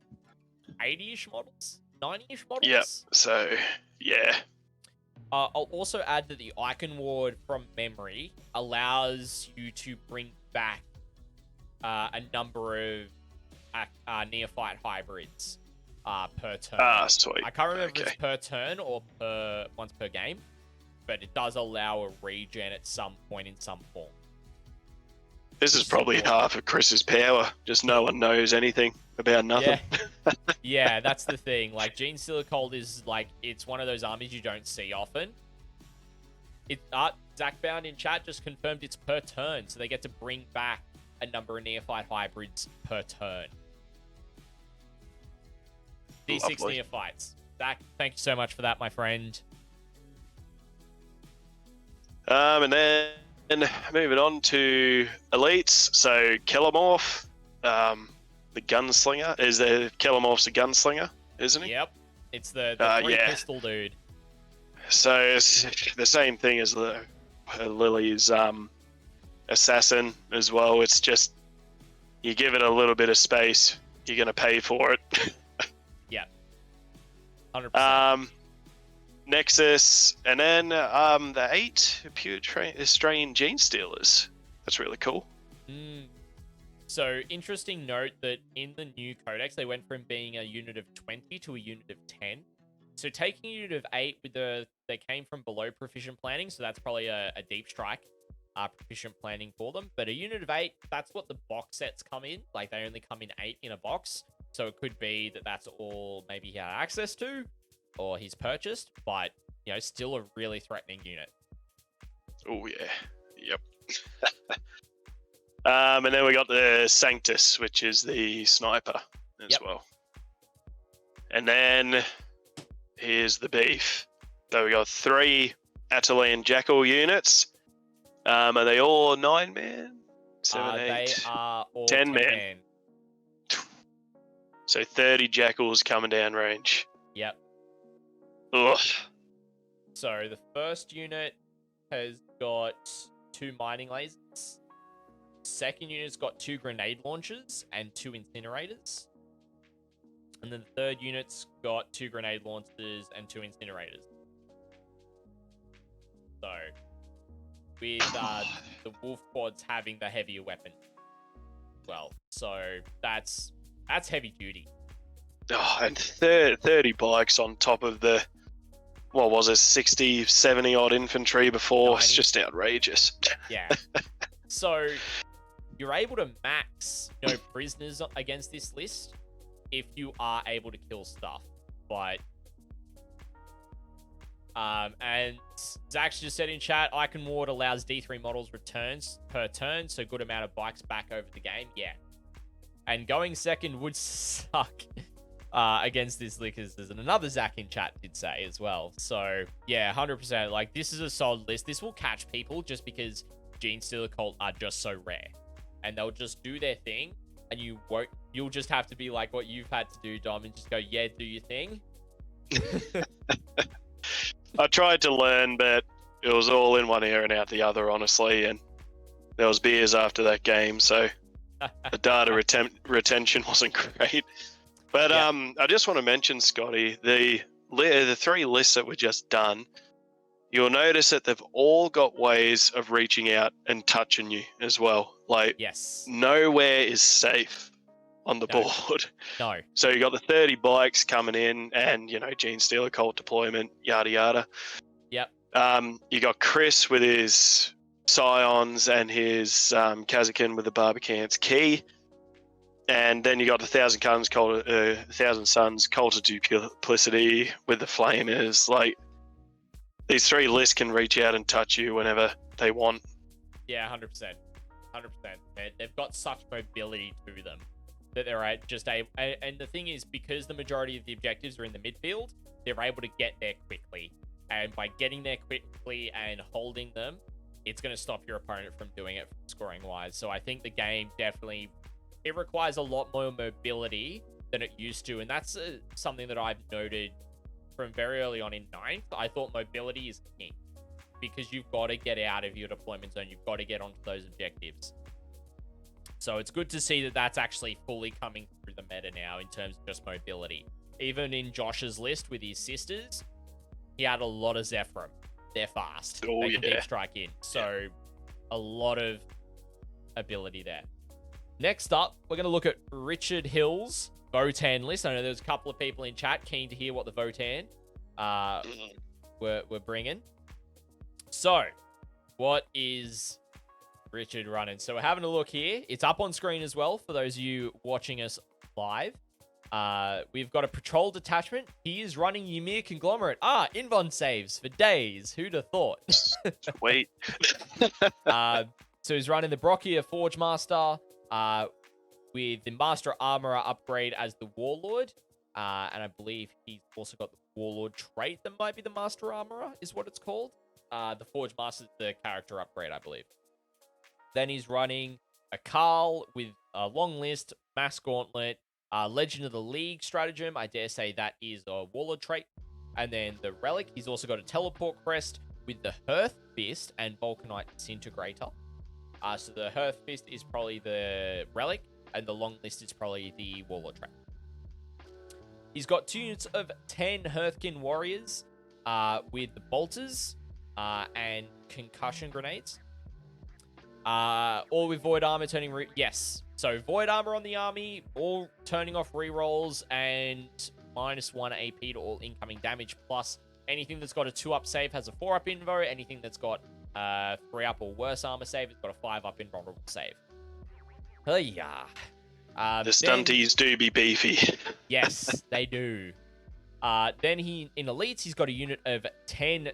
80-ish models, 90-ish models. Yeah. So yeah. I'll also add that the Icon Ward from memory allows you to bring back a number of neophyte hybrids per turn. Sweet. I can't remember if it's per turn or once per game, but it does allow a regen at some point in some form. This is probably half of Chris's power. Just no one knows anything about nothing. Yeah, yeah, that's the thing. Like, Gene Stealer Cold is like, it's one of those armies you don't see often. Zach Bound in chat just confirmed it's per turn, so they get to bring back a number of neophyte hybrids per turn. D6 Lovely. neophytes. Zach, thank you so much for that, my friend. And then moving on to elites. So Kellamorph, the gunslinger. Kellamorph's a gunslinger, isn't he? Yep. It's the 3 pistol dude. So it's the same thing as Lily's assassin as well. It's just you give it a little bit of space, you're gonna pay for it. Yeah. 100%. Nexus, and then the 8 pure Australian Gene Stealers. That's really cool. So, interesting note that in the new codex, they went from being a unit of 20 to a unit of 10. So, taking a unit of 8 they came from below proficient planning, so that's probably a deep strike proficient planning for them. But a unit of 8, that's what the box sets come in. Like, they only come in 8 in a box. So, it could be that that's all maybe he had access to, or he's purchased, but, you know, still a really threatening unit. Oh, yeah. Yep. And then we got the Sanctus, which is the sniper as well. And then here's the beef. So we got 3 Atalian Jackal units. Are they all 9-man? 7, 8? They are all 10 man. 10-man. So 30 Jackals coming down range. Yep. Ugh. So the first unit has got 2 mining lasers. Second unit's got 2 grenade launchers and 2 incinerators. And then the third unit's got 2 grenade launchers and 2 incinerators. So, with the wolf quads having the heavier weapon as well. So that's heavy duty. Oh, and 30 bikes on top of the, what was it, 60, 70 odd infantry before. 90. It's just outrageous. Yeah. So you're able to max, prisoners against this list if you are able to kill stuff. But and Zach's just said in chat, Icon Ward allows D3 models returns per turn, so good amount of bikes back over the game. Yeah. And going second would suck against this because there's another Zach in chat did say as well. So yeah, 100%. Like, this is a solid list. This will catch people just because Gene Stealer Cult are just so rare, and they'll just do their thing, and you'll just have to be like what you've had to do, Dom, and just go, yeah, do your thing. I tried to learn, but it was all in one ear and out the other, honestly, and there was beers after that game, so the data retention wasn't great. But I just want to mention, Scotty, the 3 lists that were just done, you'll notice that they've all got ways of reaching out and touching you as well. Like, yes, nowhere is safe on the board. No. So you got the 30 bikes coming in, and Gene Stealer Cult deployment, yada yada. Yep. You got Chris with his Scions and his Kazakin with the Barbicans key, and then you got the 1,000 Suns Cult of Duplicity with the Flamers. Like, these 3 lists can reach out and touch you whenever they want. Yeah, 100%. 100%. They've got such mobility to them that they're just able. And the thing is, because the majority of the objectives are in the midfield, they're able to get there quickly. And by getting there quickly and holding them, it's going to stop your opponent from doing it scoring wise. So I think the game definitely, it requires a lot more mobility than it used to. And that's something that I've noted from very early on in 9th. I thought mobility is king, because you've got to get out of your deployment zone. You've got to get onto those objectives. So it's good to see that that's actually fully coming through the meta now in terms of just mobility. Even in Josh's list with his sisters, he had a lot of Zephyr. They're fast. Oh, they can yeah. deep strike in. So a lot of ability there. Next up, we're going to look at Richard Hill's Votan list. I know there's a couple of people in chat keen to hear what the Votan we're bringing. So, what is Richard running? So we're having a look here. It's up on screen as well for those of you watching us live. We've got a patrol detachment. He is running Ymir Conglomerate. Invon saves for days. Who'd have thought? Wait. So he's running the Brockia Forge Master with the Master Armorer upgrade as the Warlord. And I believe he's also got the Warlord trait that might be the Master Armorer, is what it's called. The Forge Master is the character upgrade, I believe. Then he's running a Carl with a long list, Mass Gauntlet, Legend of the League stratagem. I dare say that is a Warlord trait. And then the Relic, he's also got a Teleport Crest with the Hearth Fist and Vulcanite Disintegrator. So the Hearth Fist is probably the Relic, and the long list is probably the Warlord trait. He's got 2 units of 10 Hearthkin Warriors with the Bolters and Concussion Grenades. All with Void Armor turning... Yes. So Void Armor on the army, all turning off rerolls, and -1 AP to all incoming damage, plus anything that's got a 2-up save has a 4-up invo. Anything that's got 3-up or worse armor save, it's got a 5-up invulnerable save. Oh, yeah. The stunties do be beefy. Yes, they do. Then in elites, he's got a unit of 10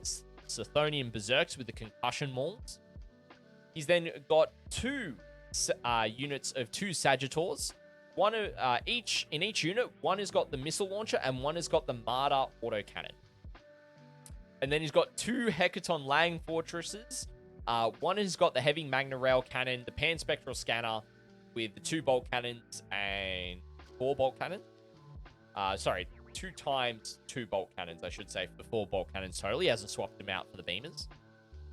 Sithonian Berserks with the Concussion Mauls. He's then got 2 units of 2 Sagittars. One in each unit, one has got the Missile Launcher and one has got the Martyr Autocannon. And then he's got 2 Hecaton Lang Fortresses. One has got the Heavy Magna Rail Cannon, the Panspectral Scanner with the 2 Bolt Cannons and 4 Bolt Cannons. 2 times 2 Bolt Cannons, I should say, for 4 Bolt Cannons total. He hasn't swapped them out for the Beamers.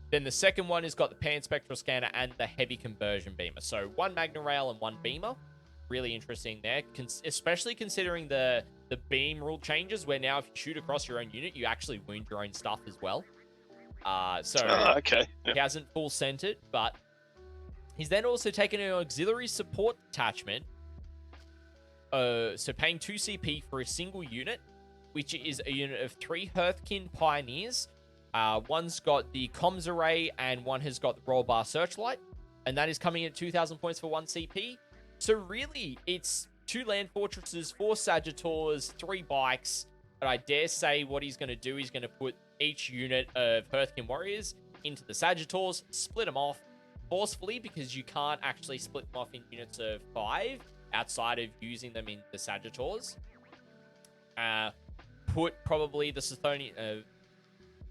Then the second one has got the Panspectral Scanner and the Heavy Conversion Beamer. So 1 Magna Rail and 1 Beamer. Really interesting there, especially considering the beam rule changes, where now if you shoot across your own unit, you actually wound your own stuff as well. Okay. He hasn't full sent it, but he's then also taken an auxiliary support detachment. So paying 2 CP for a single unit, which is a unit of 3 Hearthkin Pioneers. One's got the Comms Array and one has got the Roll Bar Searchlight. And that is coming at 2,000 points for 1 CP. So really, it's 2 Land Fortresses, 4 Sagittars, 3 Bikes. And I dare say what he's going to do, he's going to put each unit of Hearthkin Warriors into the Sagittars, split them off forcefully, because you can't actually split them off in units of 5 outside of using them in the Sagittars. Put probably the Sithonian...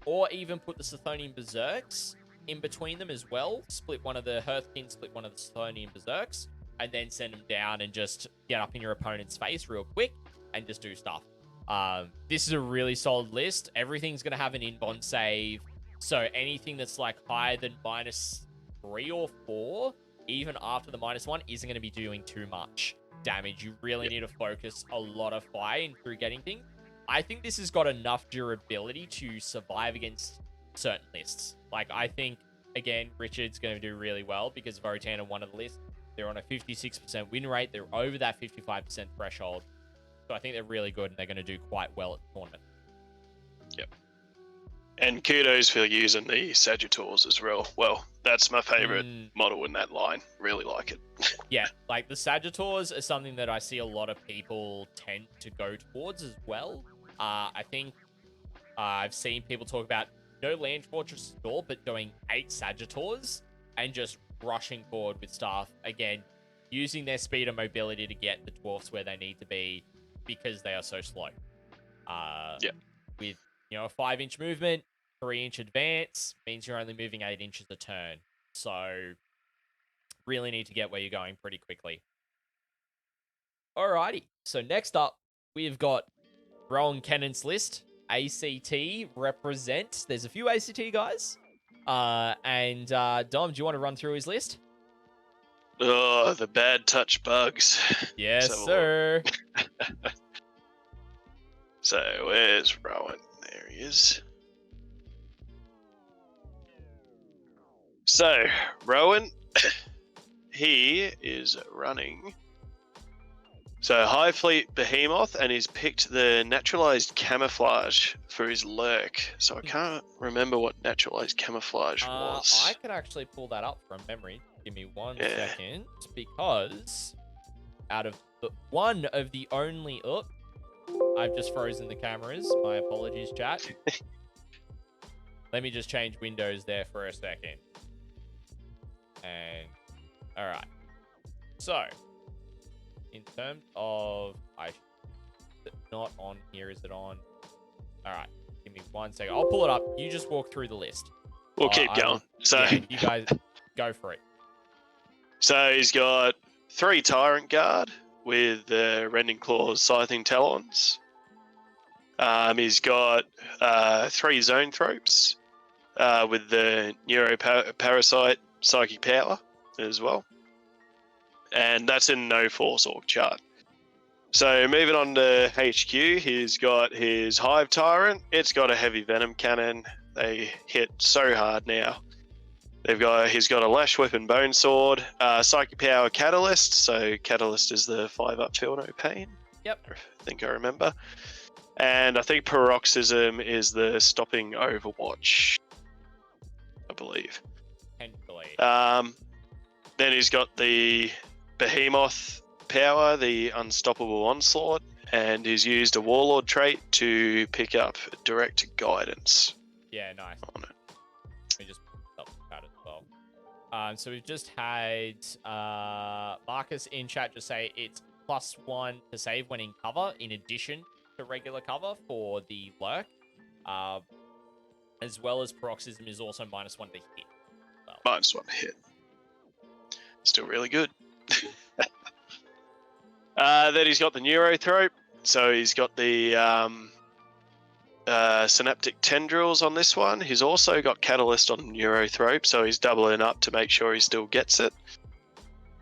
or even put the Sithonian Berserks in between them as well. Split one of the Hearthkin, split one of the Sithonian Berserks, and then send them down and just get up in your opponent's face real quick and just do stuff. This is a really solid list. Everything's going to have an in-bond save. So anything that's like higher than -3 or 4, even after the -1, isn't going to be doing too much damage. You really need to focus a lot of fire through getting things. I think this has got enough durability to survive against certain lists. Like, I think, again, Richard's going to do really well because Votan are one of the lists. They're on a 56% win rate. They're over that 55% threshold. So I think they're really good and they're going to do quite well at the tournament. Yep. And kudos for using the Sagittars as well. Well, that's my favorite model in that line. Really like it. Yeah, like the Sagittars are something that I see a lot of people tend to go towards as well. I think I've seen people talk about no Land Fortress at all, but going 8 Sagittars and just rushing forward with stuff. Again, using their speed and mobility to get the dwarfs where they need to be because they are so slow. With, a 5-inch movement, 3-inch advance, means you're only moving 8 inches a turn. So, really need to get where you're going pretty quickly. Alrighty, so next up, we've got Rowan Kennan's list. ACT represent. There's a few ACT guys. And Dom, do you want to run through his list? Oh, the bad touch bugs. Yes, sir. So, where's Rowan? There he is. So, Rowan, he is running. So, High Fleet Behemoth, and he's picked the Naturalized Camouflage for his lurk. So, I can't remember what Naturalized Camouflage was. I could actually pull that up from memory. Give me one second, because out of one of the only... Oh, I've just frozen the cameras. My apologies, chat. Let me just change windows there for a second. And, all right. So, in terms of... not on here, is it on? All right. Give me 1 second. I'll pull it up. You just walk through the list. We'll keep going. You guys go for it. So he's got 3 Tyrant Guard with the Rending Claws, Scything Talons. He's got 3 Zoanthropes with the Neuroparasite Psychic Power as well. And that's in no Force Orc chart. So moving on to HQ, he's got his Hive Tyrant. It's got a heavy Venom Cannon. They hit so hard now. He's got a Lash Whip Bone Sword, Psychic Power Catalyst. So Catalyst is the 5-up Feel No Pain. Yep. I think I remember. And I think Paroxysm is the Stopping Overwatch, I believe. Then he's got the Behemoth Power, the Unstoppable Onslaught, and he's used a Warlord trait to pick up Direct Guidance. Yeah, nice. On it. Let me just double that as well. So we've just had Marcus in chat just say it's +1 to save when in cover, in addition to regular cover for the lurk, as well as Paroxysm is also -1 to hit. Well. -1 to hit. Still really good. Then he's got the Neurothrope. So he's got the Synaptic Tendrils on this one. He's also got Catalyst on Neurothrope, so he's doubling up to make sure he still gets it.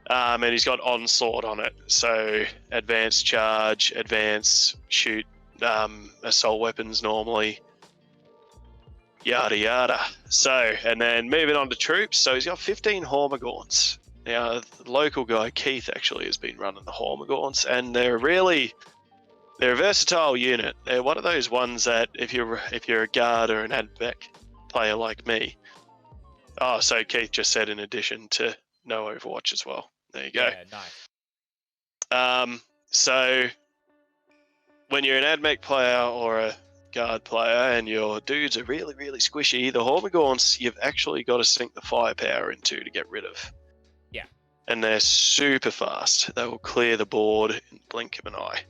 And he's got Onslaught on it, so advanced charge, advance, shoot, assault weapons normally, yada yada. So, and then moving on to troops, so he's got 15 Hormagaunts. Now, the local guy, Keith, actually has been running the Hormagaunts, and they're a versatile unit. They're one of those ones that if you're a guard or an admech player like me. Oh, so Keith just said in addition to no Overwatch as well. There you go. Yeah, nice. So when you're an admech player or a guard player and your dudes are really, really squishy, the Hormagaunts you've actually got to sink the firepower into to get rid of. Yeah. And they're super fast. They will clear the board in the blink of an eye.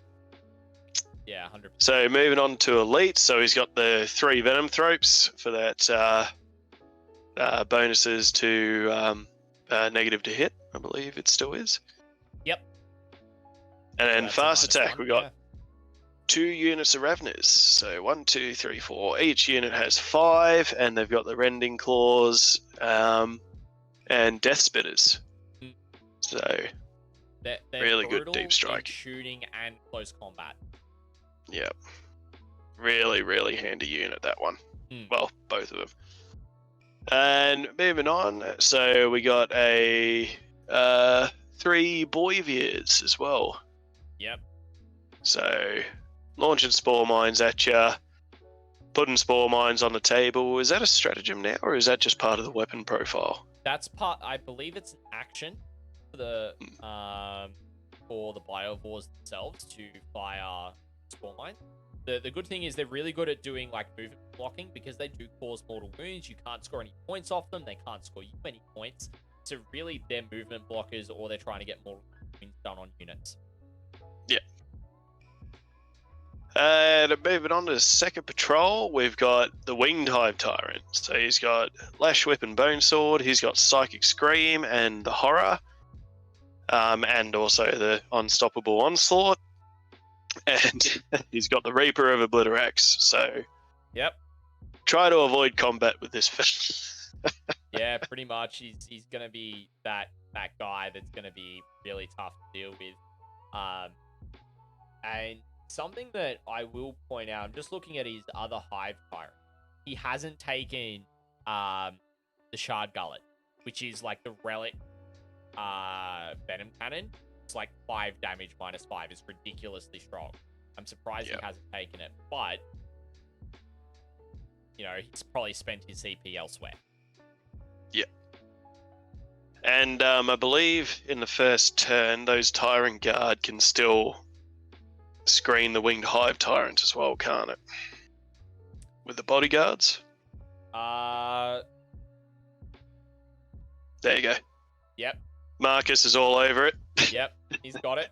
Yeah, 100%. So moving on to Elite, so he's got the 3 Venom Thropes for that bonuses to negative to hit, I believe it still is. Yep. And then fast attack, we got 2 units of Ravners. So 1, 2, 3, 4. Each unit has 5, and they've got the Rending Claws and Death Spitters. So they're really good deep strike. Shooting and close combat. Yep. Really, really handy unit, that one. Well, both of them. And moving on, so we got a 3 Boiviers as well. Yep. So launching Spore Mines at you, putting Spore Mines on the table. Is that a stratagem now, or is that just part of the weapon profile? That's part, I believe it's an action for the Biovores themselves to fire Spore Mine. the good thing is they're really good at doing like movement blocking because they do cause mortal wounds. You can't score any points off them. They can't score you any points. So really, they're movement blockers, or they're trying to get mortal wounds done on units. Yeah. And moving on to the second patrol, we've got the Winged Hive Tyrant. So he's got Lash Whip and Bone Sword. He's got Psychic Scream and the Horror, and also the Unstoppable Onslaught. And he's got the Reaper of Obliterax. So, yep. Try to avoid combat with this fish. Yeah, pretty much. He's gonna be that guy that's gonna be really tough to deal with. And something that I will point out, I'm just looking at his other Hive Tyrant. He hasn't taken the Shard Gullet, which is like the relic Venom Cannon. It's like 5 damage minus 5. It's ridiculously strong. I'm surprised he hasn't taken it, but you know, he's probably spent his CP elsewhere. Yeah. And I believe in the first turn, those Tyrant Guard can still screen the Winged Hive Tyrant as well, can't it? With the bodyguards? There you go. Yep. Marcus is all over it. Yep, he's got it.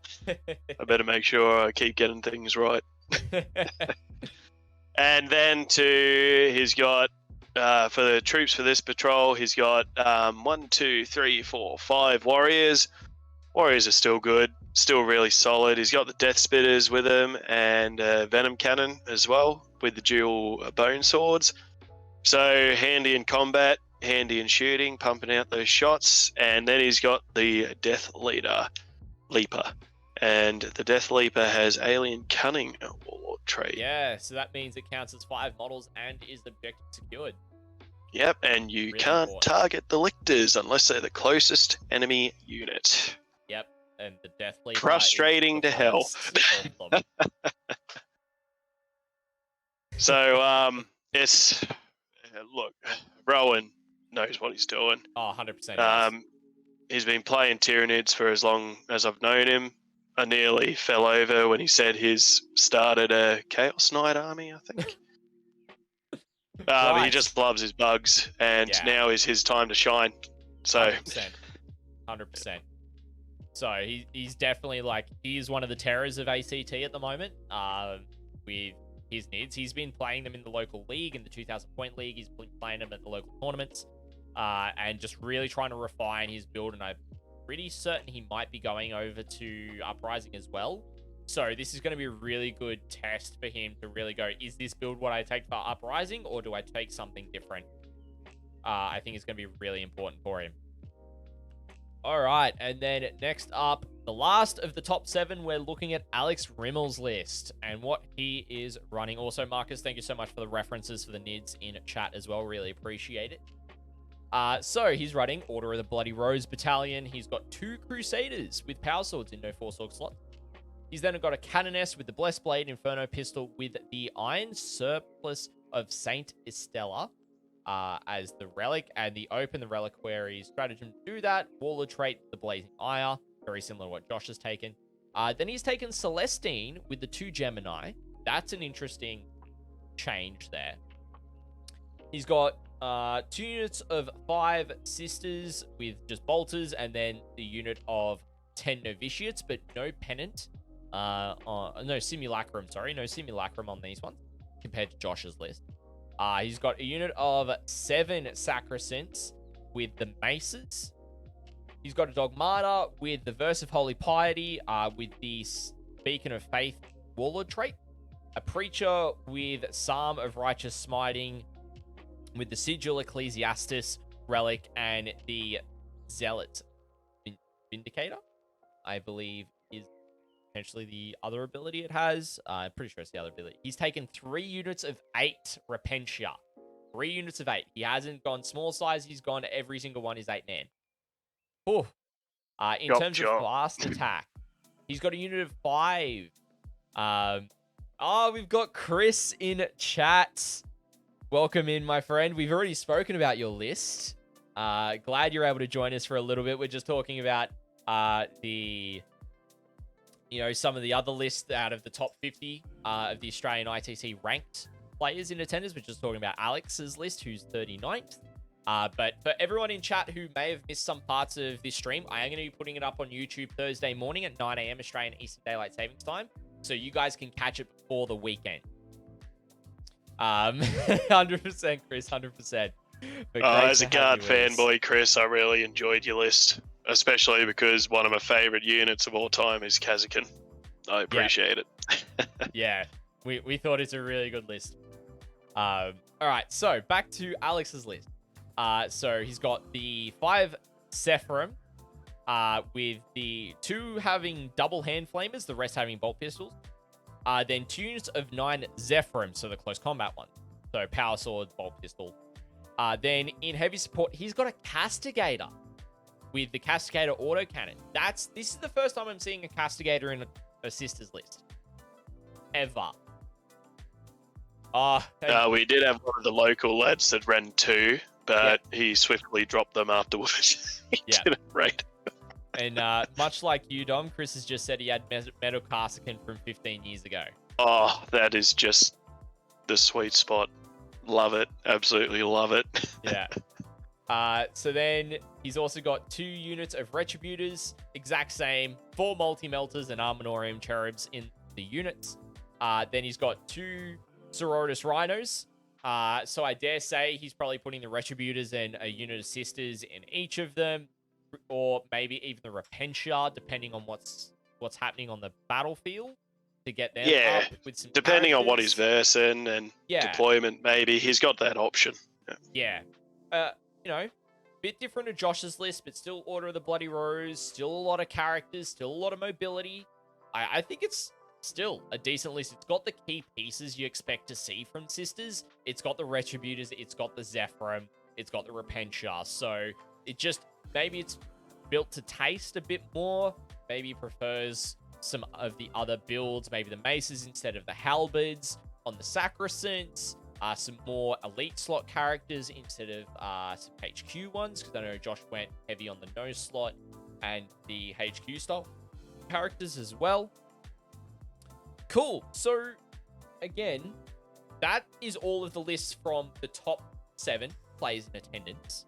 I better make sure I keep getting things right. And then he's got, for the troops for this patrol, he's got 1, 2, 3, 4, 5 warriors. Warriors are still good, still really solid. He's got the Death Spitters with him and Venom Cannon as well with the dual bone swords. So handy in combat, handy in shooting, pumping out those shots. And then he's got the Death Leaper. And the Death Leaper has Alien Cunning Warlord trait. Yeah, so that means it counts as 5 models and is objective secured. Yep, and you can't target the Lictors unless they're the closest enemy unit. Yep, and the Death Leaper frustrating to hell. So, it's... Look, Rowan knows what he's doing. Oh, 100%. He's been playing Tyranids for as long as I've known him. I nearly fell over when he said he's started a Chaos Knight army, I think. He just loves his bugs, and now is his time to shine. So 100%. So he's definitely he is one of the terrors of ACT at the moment. With his NIDs, he's been playing them in the local league, in the 2,000 point league. He's been playing them at the local tournaments, and just really trying to refine his build. And I'm pretty certain he might be going over to Uprising as well. So this is going to be a really good test for him to really go, is this build what I take for Uprising, or do I take something different? I think it's going to be really important for him. All right, and then next up, the last of the top 7, we're looking at Alex Rimmel's list and what he is running. Also, Marcus, thank you so much for the references for the NIDs in chat as well. Really appreciate it. So he's running Order of the Bloody Rose Battalion. He's got 2 Crusaders with Power Swords in no 4-sword slot. He's then got a Canoness with the Blessed Blade Inferno Pistol with the Iron Surplus of Saint Estella as the relic, and the Reliquary stratagem to do that. Warlord trait, the Blazing Ire, very similar to what Josh has taken. Then he's taken Celestine with the 2 Gemini. That's an interesting change there. He's got 2 units of 5 Sisters with just Bolters, and then the unit of 10 Novitiates, but no Pennant. No Simulacrum, sorry. No Simulacrum on these ones compared to Josh's list. He's got a unit of 7 Sacrosancts with the Maces. He's got a Dogmata with the Verse of Holy Piety with the Beacon of Faith Warlord trait. A Preacher with Psalm of Righteous Smiting with the Sigil Ecclesiastis relic, and the Zealot Vindicator, I believe, is potentially the other ability it has. I'm pretty sure it's the other ability. He's taken 3 units of 8 Repentia. 3 units of 8. He hasn't gone small size. He's gone every single one is 8-man. Oh. In terms of fast attack, he's got a unit of 5. We've got Chris in chat. Welcome in, my friend. We've already spoken about your list. Glad you're able to join us for a little bit. We're just talking about the some of the other lists out of the top 50 of the Australian ITC ranked players in attendance, which is talking about Alex's list, who's 39th. But for everyone in chat who may have missed some parts of this stream, I am going to be putting it up on YouTube Thursday morning at 9 a.m. Australian Eastern Daylight Savings Time, so you guys can catch it before the weekend. 100%, Chris, 100%. As a guard fanboy, Chris, I really enjoyed your list, especially because one of my favorite units of all time is Kazakin. I appreciate it. Yeah, we thought it's a really good list. All right, so back to Alex's list. So he's got the 5 Sephirim, with the 2 having double hand flamers, the rest having bolt pistols. Then 2 units of 9 Zephyrim, so the close combat one. So power sword, bolt pistol. Then in heavy support, he's got a Castigator with the Castigator autocannon. This is the first time I'm seeing a Castigator in a sister's list. Ever. We did have one of the local lads that ran 2, but he swiftly dropped them afterwards. He didn't rate. And much like you, Dom, Chris has just said he had Metal Casakin from 15 years ago. Oh, that is just the sweet spot. Love it. Absolutely love it. Yeah. So then he's also got 2 units of Retributors, exact same, 4 Multi-Melters and Armanorium Cherubs in the units. Then he's got 2 Sororitas Rhinos. So I dare say he's probably putting the Retributors and a unit of Sisters in each of them, or maybe even the Repentia, depending on what's happening on the battlefield to get them up with some depending characters. on what he's versing and deployment, maybe he's got that option. Bit different to Josh's list, but still Order of the Bloody Rose, still a lot of characters, still a lot of mobility. I think it's still a decent list. It's got the key pieces you expect to see from Sisters. It's got the Retributors, it's got the Zephyrim, it's got the Repentia. So it just, maybe it's built to taste a bit more. Maybe he prefers some of the other builds, maybe the Maces instead of the Halberds on the Sacrosancts. Some more elite slot characters instead of some HQ ones, because I know Josh went heavy on the nose slot and the HQ style characters as well. Cool. So, again, that is all of the lists from the top 7 players in attendance.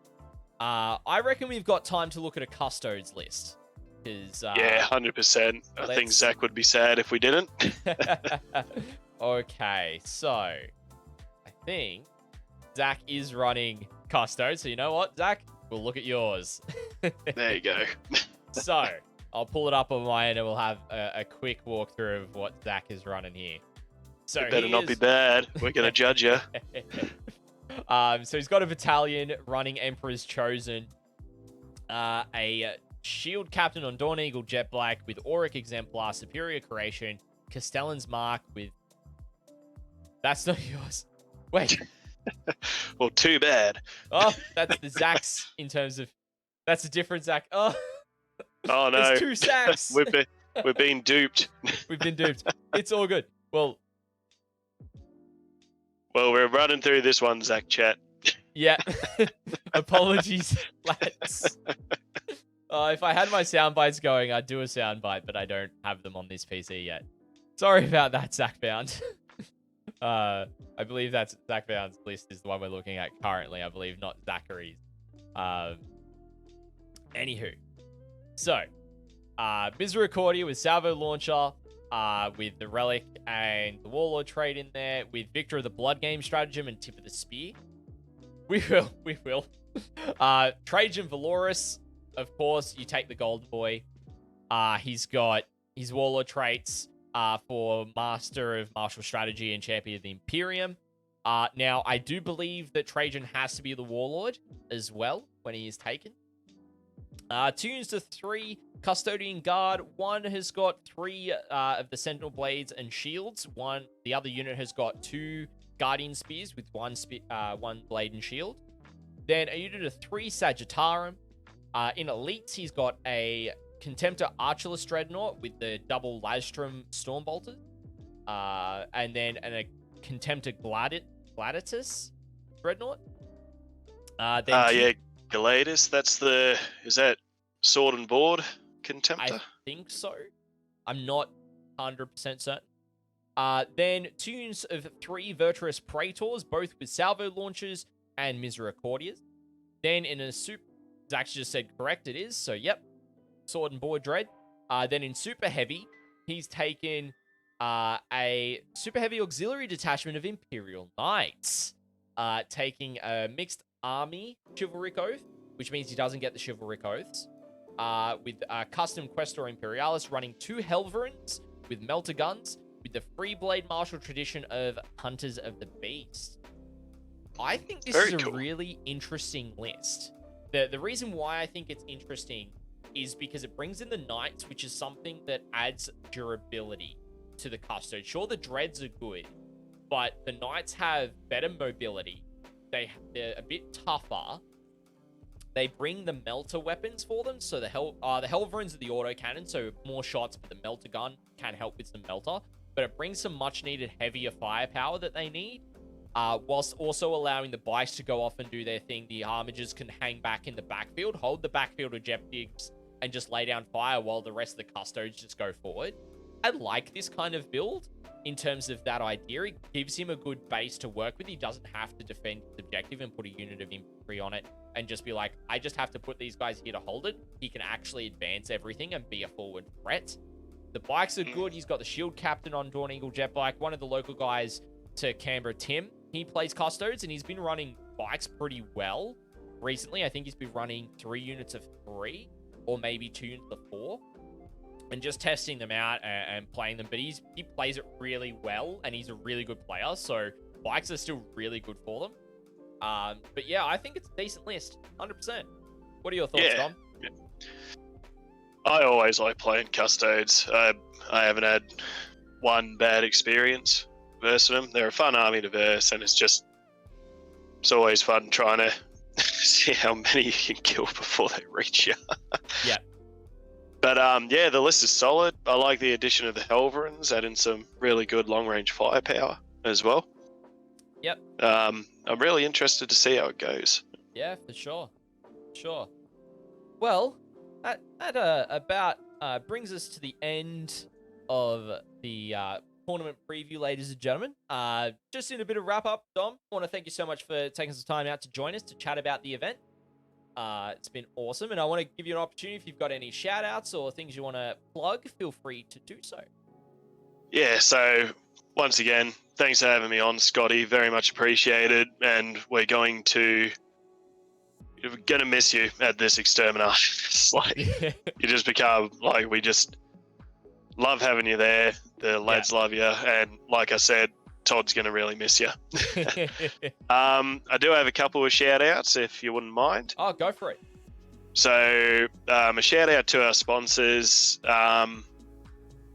I reckon we've got time to look at a Custodes list. 100%. I think Zach would be sad if we didn't. Okay, so I think Zach is running Custodes. So you know what, Zach? We'll look at yours. There you go. So I'll pull it up on my end and we'll have a quick walkthrough of what Zach is running here. So it better not be bad. We're going to judge you. So he's got a battalion running Emperor's Chosen, a Shield Captain on Dawn Eagle Jet Black with Auric Exemplar, Superior Creation, Castellan's Mark with... That's not yours. Wait. Well, too bad. Oh, that's the Zach's in terms of... That's a different Zach. Oh no. There's 2 Zachs. We're being duped. We've been duped. It's all good. Well, we're running through this one, Zach chat. Yeah. Apologies, lads. If I had my sound bites going, I'd do a sound bite, but I don't have them on this PC yet. Sorry about that, Zach Bound. I believe that's Zach Bound's list is the one we're looking at currently, I believe, not Zachary's. Anywho. So, Misericordia with Salvo Launcher, with the Relic and the Warlord trait in there, with Victor of the Blood Game Stratagem and Tip of the Spear. We will. Trajan Valoris, of course, you take the Golden Boy. He's got his Warlord traits for Master of Martial Strategy and Champion of the Imperium. Now, I do believe that Trajan has to be the Warlord as well when he is taken. 2 units of 3 Custodian Guard. One has got 3 of the Sentinel Blades and Shields. The other unit has got 2 Guardian Spears with 1 blade and shield. Then a unit of 3 Sagittarum. In Elites, he's got a Contemptor Archulus Dreadnought with the double Lastrum Stormbolters. And then a Contemptor Gladiatus Dreadnought. Galatus, is that Sword and Board Contemptor? I think so. I'm not 100% certain. Then 2 units of 3 Virtuous Praetors, both with salvo launchers and Misericordias. Then in a super... Zach just said correct, it is. So, yep. Sword and Board Dread. Then in Super Heavy, he's taken a Super Heavy Auxiliary Detachment of Imperial Knights. Taking a Mixed Army Chivalric Oath, which means he doesn't get the Chivalric Oaths. With Custom Questor Imperialis running 2 Helverins with Melter Guns, with the Free Blade Martial Tradition of Hunters of the Beast. I think this is a really interesting list. The reason why I think it's interesting is because it brings in the Knights, which is something that adds durability to the Custode. Sure, the Dreads are good, but the Knights have better mobility. They're a bit tougher. They bring the Melter weapons for them, so the Helverins are the autocannon, so more shots, but the Melter gun can help with some Melter. But it brings some much-needed heavier firepower that they need, whilst also allowing the bikes to go off and do their thing. The armigers can hang back in the backfield, hold the backfield objectives, and just lay down fire while the rest of the Custodes just go forward. I like this kind of build in terms of that idea. It gives him a good base to work with. He doesn't have to defend his objective and put a unit of infantry on it and just be like, I just have to put these guys here to hold it. He can actually advance everything and be a forward threat. The bikes are good. He's got the Shield Captain on Dawn Eagle Jet Bike. One of the local guys to Canberra, Tim, he plays Custodes, and he's been running bikes pretty well recently. I think he's been running 3 units of 3, or maybe 2 units of 4, and just testing them out and playing them. But he plays it really well, and he's a really good player, so bikes are still really good for them. But yeah, I think it's a decent list, 100%. What are your thoughts, Dom? Yeah. I always like playing Custodes. I haven't had one bad experience versus them. They're a fun army to verse, and it's always fun trying to see how many you can kill before they reach you. Yeah. But yeah, the list is solid. I like the addition of the Helverins, adding some really good long-range firepower as well. Yep. I'm really interested to see how it goes. Yeah, for sure. Sure. Well, that about brings us to the end of the tournament preview, ladies and gentlemen. Just in a bit of wrap-up, Dom, I want to thank you so much for taking some time out to join us to chat about the event. It's been awesome, and I want to give you an opportunity. If you've got any shout-outs or things you want to plug, feel free to do so. Yeah, so once again, thanks for having me on, Scotty. Very much appreciated, and we're going to miss you at this Exterminatus. It's like, you just become, like, we just love having you there. The lads love you, and like I said, Todd's going to really miss you. I do have a couple of shout-outs, if you wouldn't mind. Oh, go for it. So, a shout-out to our sponsors.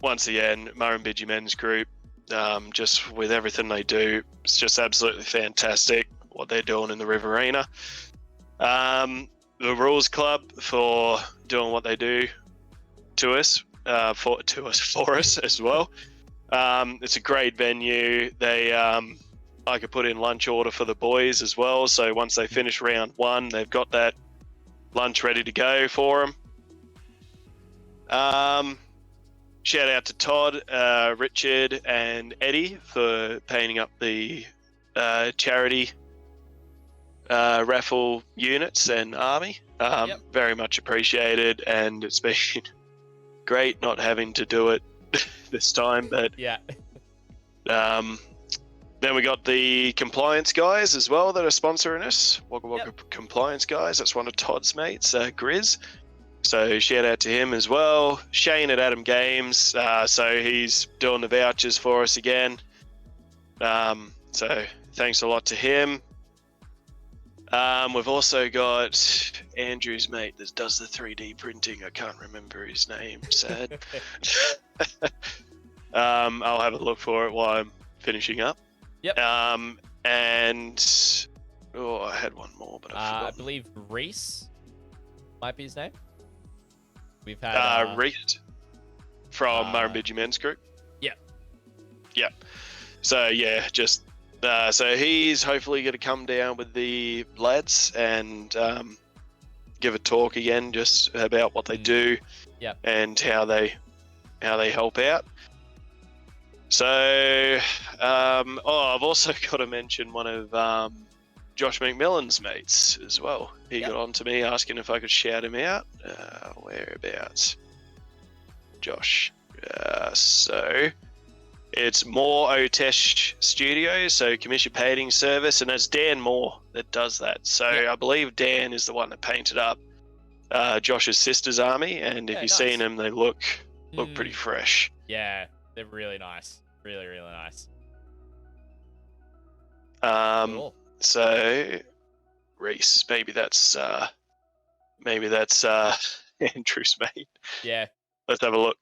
Once again, Murrumbidgee Men's Group. Just with everything they do, it's just absolutely fantastic what they're doing in the Riverina. The Rules Club for doing what they do to us, for us as well. It's a great venue. They, I could put in lunch order for the boys as well. So once they finish round 1, they've got that lunch ready to go for them. Shout out to Todd, Richard, and Eddie for painting up the charity raffle units and army. Very much appreciated, and it's been great not having to do it this time. But then we got the compliance guys as well that are sponsoring us. Wagga Wagga Compliance guys. That's one of Todd's mates, Grizz. So shout out to him as well. Shane at Adam Games. So he's doing the vouchers for us again. So thanks a lot to him. We've also got Andrew's mate that does the 3D printing. I can't remember his name. Sad. I'll have a look for it while I'm finishing up. Yep. And I had one more, but I believe Reese might be his name. We've had Reese from Murrumbidgee Men's Group. Yeah. So yeah, just so he's hopefully going to come down with the lads and give a talk again, just about what they do, and how they how they help out. So, I've also got to mention one of Josh McMillan's mates as well. He got on to me asking if I could shout him out. Whereabouts? Josh. So it's Moore Otesh Studios, so commission painting service, and it's Dan Moore that does that. So I believe Dan is the one that painted up Josh's sister's army, and if you've seen them, they look pretty fresh. Yeah, they're really nice. Really, really nice. Cool. So Reese, maybe that's Andrew's mate. Yeah. Let's have a look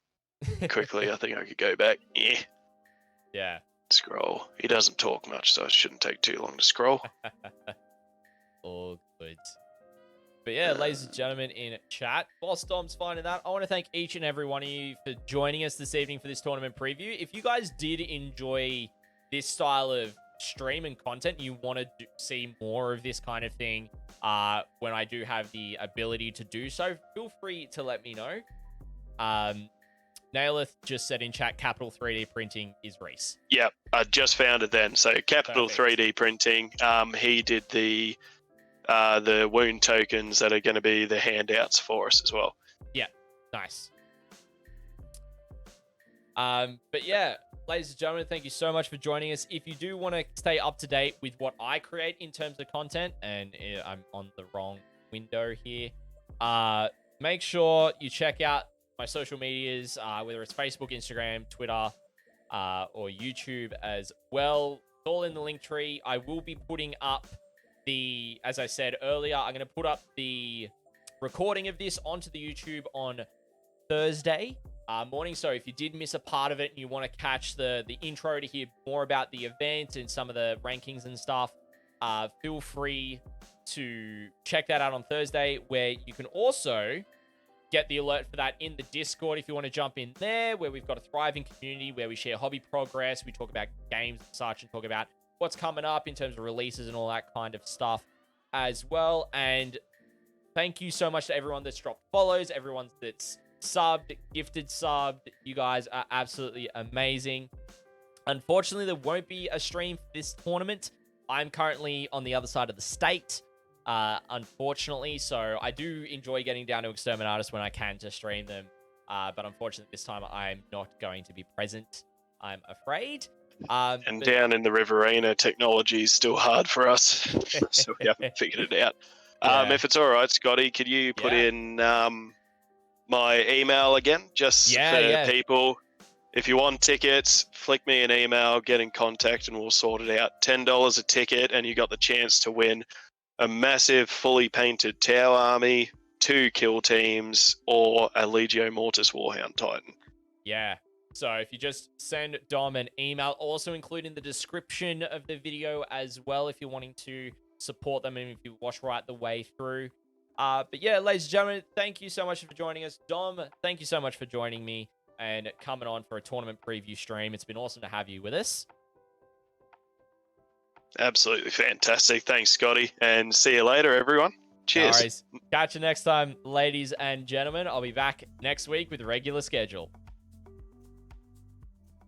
quickly. I think I could go back. Yeah. Scroll. He doesn't talk much, so it shouldn't take too long to scroll. All good. But yeah, ladies and gentlemen in chat, whilst Dom's finding that, I want to thank each and every one of you for joining us this evening for this tournament preview. If you guys did enjoy this style of stream and content, you want to see more of this kind of thing when I do have the ability to do so, feel free to let me know. Naileth just said in chat, Capital 3D Printing is Reese. Yep, I just found it then. So Capital 3D Printing, he did the wound tokens that are going to be the handouts for us as well. Yeah, nice. But yeah, ladies and gentlemen, thank you so much for joining us. If you do want to stay up to date with what I create in terms of content, and I'm on the wrong window here, make sure you check out my social medias, whether it's Facebook, Instagram, Twitter, or YouTube as well. It's all in the link tree. I will be putting up as I said earlier, I'm going to put up the recording of this onto the YouTube on Thursday morning. So if you did miss a part of it and you want to catch the intro to hear more about the event and some of the rankings and stuff, feel free to check that out on Thursday, where you can also get the alert for that in the Discord if you want to jump in there, where we've got a thriving community where we share hobby progress, we talk about games and such, and talk about what's coming up in terms of releases and all that kind of stuff as well. And thank you so much to everyone that's dropped follows, everyone that's subbed, gifted subbed. You guys are absolutely amazing. Unfortunately, there won't be a stream for this tournament. I'm currently on the other side of the state, unfortunately, so I do enjoy getting down to Exterminatus when I can to stream them, but unfortunately this time I'm not going to be present, I'm afraid. And down in the Riverina, technology is still hard for us, so we haven't figured it out. If it's all right, Scotty, could you put in my email again, just for people? If you want tickets, flick me an email, get in contact, and we'll sort it out. $10 a ticket, and you got the chance to win a massive, fully painted Tower Army, 2 kill teams, or a Legio Mortis Warhound Titan. Yeah. So if you just send Dom an email, also include in the description of the video as well if you're wanting to support them and if you watch right the way through. But yeah, ladies and gentlemen, thank you so much for joining us. Dom, thank you so much for joining me and coming on for a tournament preview stream. It's been awesome to have you with us. Absolutely fantastic. Thanks, Scotty. And see you later, everyone. Cheers. Catch you next time, ladies and gentlemen. I'll be back next week with a regular schedule.